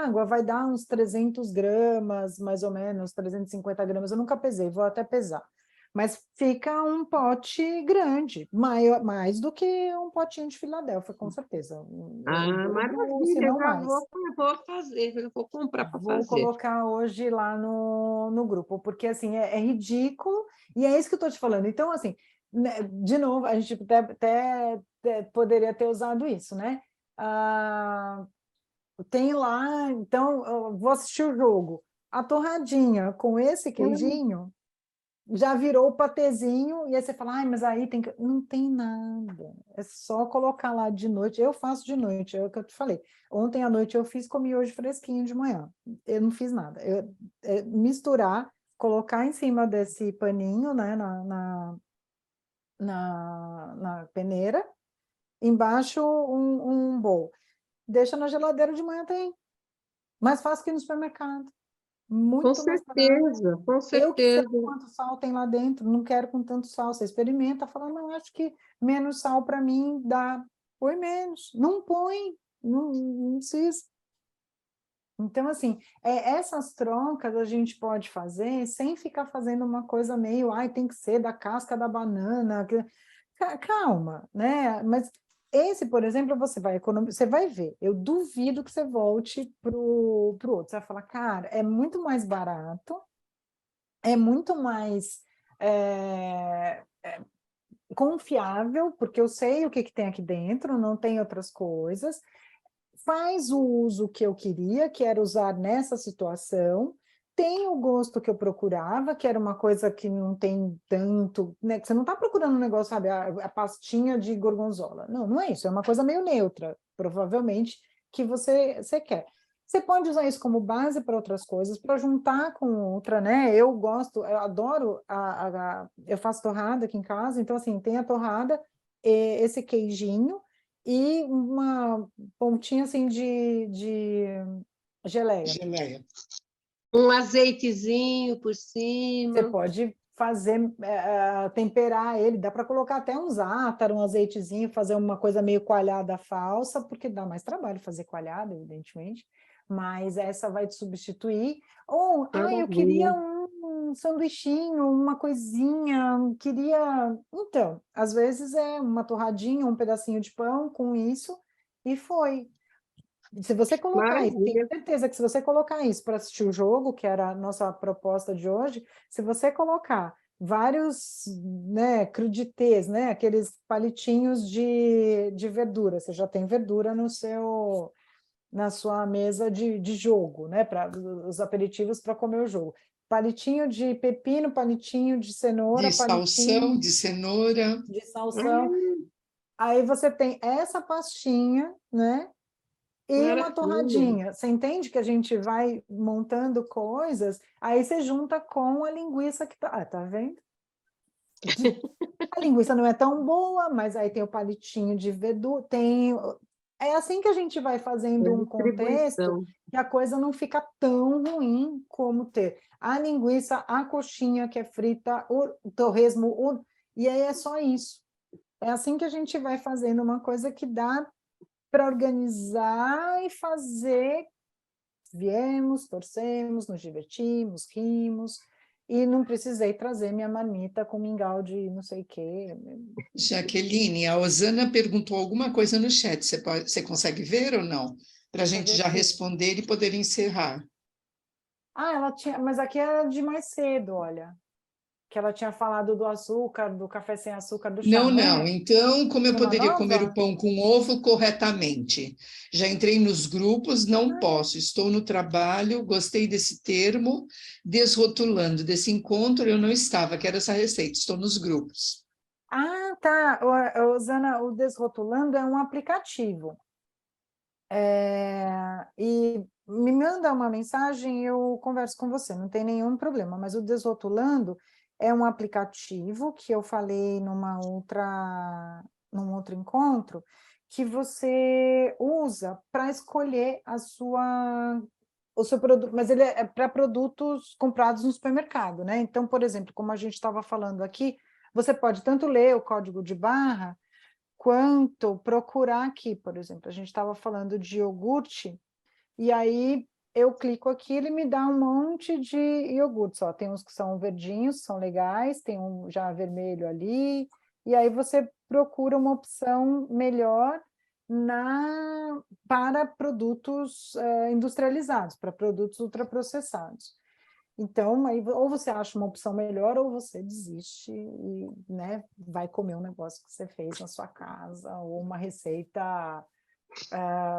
Speaker 1: água, vai dar uns 300 gramas, mais ou menos, 350 gramas. Eu nunca pesei, vou até pesar. Mas fica um pote grande, maior, mais do que um potinho de Filadélfia, com certeza. O dobro, se
Speaker 2: maravilha, eu
Speaker 1: não
Speaker 2: já
Speaker 1: mais.
Speaker 2: vou fazer, eu vou comprar para
Speaker 1: Vou
Speaker 2: fazer.
Speaker 1: colocar hoje lá no grupo, porque assim é ridículo, e é isso que eu estou te falando. Então, assim, né, de novo, a gente até poderia ter usado isso, né? Ah, tem lá, então, eu vou assistir o jogo. A torradinha com esse queijinho já virou o patezinho, e aí você fala, ai, mas aí tem que... Não tem nada, é só colocar lá de noite. Eu faço de noite, é o que eu te falei. Ontem à noite eu fiz, comi hoje fresquinho de manhã. Eu não fiz nada. Misturar, colocar em cima desse paninho, né, na peneira, embaixo um bowl. Deixa na geladeira de manhã, tem. Mais fácil que ir no supermercado.
Speaker 2: Com
Speaker 1: Muito mais barato.
Speaker 2: certeza, com
Speaker 1: Eu que sei
Speaker 2: certeza.
Speaker 1: quanto sal tem lá dentro, não quero com tanto sal. Você experimenta, fala, não, acho que menos sal para mim dá. Põe menos. Não põe, não precisa. Então, assim, essas trocas a gente pode fazer sem ficar fazendo uma coisa meio, ai, tem que ser da casca da banana. Calma, né? Mas esse, por exemplo, você vai economizar, você vai ver. Eu duvido que você volte pro outro. Você vai falar, cara, é muito mais barato, é muito mais confiável, porque eu sei o que tem aqui dentro, não tem outras coisas, faz o uso que eu queria, que era usar nessa situação, tem o gosto que eu procurava, que era uma coisa que não tem tanto, né? Que você não está procurando um negócio, sabe, a pastinha de gorgonzola. Não, não é isso, é uma coisa meio neutra, provavelmente, que você quer. Você pode usar isso como base para outras coisas, para juntar com outra, né? Eu gosto, eu adoro, eu faço torrada aqui em casa, então, assim, tem a torrada, esse queijinho, e uma pontinha assim de geleia.
Speaker 3: Geleia.
Speaker 2: Um azeitezinho por
Speaker 1: Você
Speaker 2: cima.
Speaker 1: pode fazer, temperar ele, dá para colocar até um za'atar, um azeitezinho, fazer uma coisa meio coalhada falsa, porque dá mais trabalho fazer coalhada, evidentemente, mas essa vai te substituir. Ou, eu queria
Speaker 2: Maravilha.
Speaker 1: um sanduichinho, uma coisinha, queria... Então, às vezes é uma torradinha, um pedacinho de pão com isso, e foi. Se você colocar isso, tenho
Speaker 2: Maravilha.
Speaker 1: certeza que se você colocar isso para assistir o jogo, que era a nossa proposta de hoje, se você colocar vários, né, crudités, né, aqueles palitinhos de verdura, você já tem verdura na sua mesa de jogo, né, para os aperitivos para comer o jogo. Palitinho de pepino, palitinho de cenoura,
Speaker 3: De salsão,
Speaker 1: palitinho
Speaker 3: de cenoura.
Speaker 1: de salsão.
Speaker 2: Ah,
Speaker 1: Aí você tem essa pastinha, né? E uma
Speaker 2: maravilha.
Speaker 1: torradinha. Você entende que a gente vai montando coisas, aí você junta com a linguiça que tá. Ah, tá vendo? A linguiça não é tão boa, mas aí tem o palitinho de verdura, tem. É assim que a gente vai
Speaker 2: A
Speaker 1: fazendo um contexto
Speaker 2: distribuição.
Speaker 1: que a coisa não fica tão ruim como ter a linguiça, a coxinha que é frita, o torresmo, e aí é só isso. É assim que a gente vai fazendo uma coisa que dá para organizar e fazer. Viemos, torcemos, nos divertimos, rimos, e não precisei trazer minha marmita com mingau de não sei o quê.
Speaker 3: Jaqueline, a Osana perguntou alguma coisa no chat. Você consegue ver ou não? Para a
Speaker 1: Deixa eu
Speaker 3: gente
Speaker 1: ver
Speaker 3: já
Speaker 1: aqui.
Speaker 3: responder e poder encerrar.
Speaker 1: Ah, ela tinha, mas aqui era de mais cedo, olha. que ela tinha falado do açúcar, do café sem açúcar, do chá,
Speaker 3: Não,
Speaker 1: não
Speaker 3: não.
Speaker 1: é?
Speaker 3: Então, como eu
Speaker 1: Uma
Speaker 3: poderia comer o
Speaker 1: nova?
Speaker 3: pão com ovo corretamente? Já entrei nos grupos, não posso. Estou no trabalho, gostei desse termo, desrotulando. Desse encontro eu não estava, quero essa receita, estou nos grupos.
Speaker 1: Ah, tá. Rosana, o Desrotulando é um aplicativo. E me manda uma mensagem, eu converso com você, não tem nenhum problema. Mas o Desrotulando é um aplicativo que eu falei num outro encontro, que você usa para escolher o seu produto, mas ele é para produtos comprados no supermercado, né? Então, por exemplo, como a gente estava falando aqui, você pode tanto ler o código de barra, quanto procurar aqui, por exemplo. A gente estava falando de iogurte, e aí eu clico aqui, ele me dá um monte de iogurtes. Ó, tem uns que são verdinhos, são legais, tem um já vermelho ali, e aí você procura uma opção melhor para produtos industrializados, para produtos ultraprocessados. Então, aí, ou você acha uma opção melhor, ou você desiste e, né, vai comer um negócio que você fez na sua casa, ou uma receita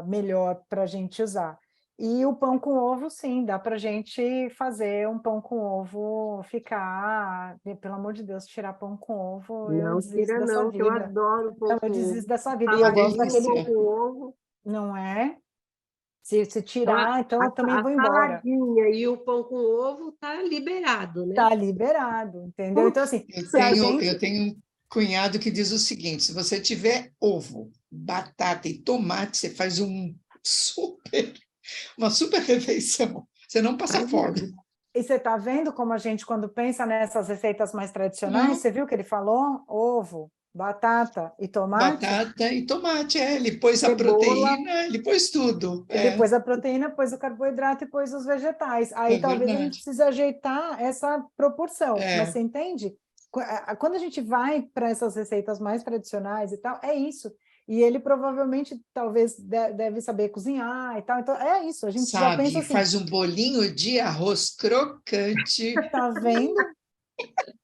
Speaker 1: melhor para a gente usar. E o pão com ovo, sim, dá para a gente fazer um pão com ovo ficar... Pelo amor de Deus, tirar pão com ovo, eu
Speaker 2: Não
Speaker 1: desisto
Speaker 2: tira
Speaker 1: dessa
Speaker 2: não, que eu
Speaker 1: vida.
Speaker 2: adoro pão
Speaker 1: Não, eu
Speaker 2: com ovo.
Speaker 1: desisto dessa vida. E eu gosto
Speaker 2: Saladinha de
Speaker 1: daquele...
Speaker 2: pão
Speaker 3: Delícia.
Speaker 2: com ovo.
Speaker 1: Não é? Se
Speaker 2: Então,
Speaker 1: tirar, então eu também
Speaker 2: a
Speaker 1: vou embora.
Speaker 2: saladinha e o pão com ovo tá liberado, né?
Speaker 1: Tá liberado, entendeu? Então, assim,
Speaker 3: Eu
Speaker 1: se a
Speaker 3: tenho,
Speaker 1: gente...
Speaker 3: eu tenho um cunhado que diz o seguinte: se você tiver ovo, batata e tomate, você faz uma super refeição. Você não passa fome.
Speaker 1: E você está vendo como a gente, quando pensa nessas receitas mais tradicionais,
Speaker 3: Não,
Speaker 1: você viu que ele falou? Ovo, batata e tomate?
Speaker 3: batata e tomate, ele pôs a
Speaker 2: Cebola,
Speaker 3: proteína, ele pôs tudo.
Speaker 1: Ele pôs a proteína, pôs o carboidrato e pôs os vegetais. Aí
Speaker 3: É
Speaker 1: talvez a gente
Speaker 3: verdade.
Speaker 1: precise ajeitar essa proporção, mas
Speaker 3: É,
Speaker 1: você entende? Quando a gente vai para essas receitas mais tradicionais e tal, é isso. E ele provavelmente, talvez, deve saber cozinhar e tal. Então, é isso. A gente já pensa
Speaker 3: sabe,
Speaker 1: assim,
Speaker 3: faz um bolinho de arroz crocante.
Speaker 1: tá vendo?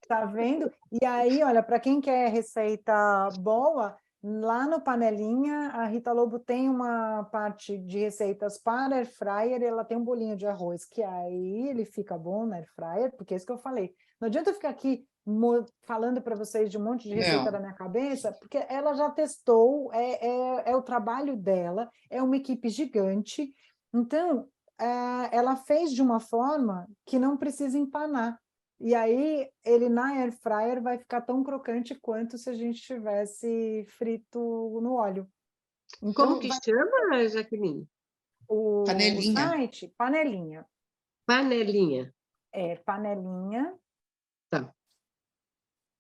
Speaker 1: Tá vendo? E aí, olha, para quem quer receita boa, lá no Panelinha, a Rita Lobo tem uma parte de receitas para air fryer, e ela tem um bolinho de arroz, que aí ele fica bom na air fryer, porque é isso que eu falei. Não adianta eu ficar aqui falando para vocês de um monte de receita da
Speaker 3: Não,
Speaker 1: minha cabeça, porque ela já testou, é o trabalho dela, é uma equipe gigante. Então, ela fez de uma forma que não precisa empanar. E aí, ele na air fryer vai ficar tão crocante quanto se a gente tivesse frito no óleo.
Speaker 2: como
Speaker 1: Então,
Speaker 2: que chama, Jaqueline?
Speaker 1: o
Speaker 3: panelinha.
Speaker 1: site, Panelinha.
Speaker 2: Panelinha.
Speaker 1: É panelinha,
Speaker 2: Tá.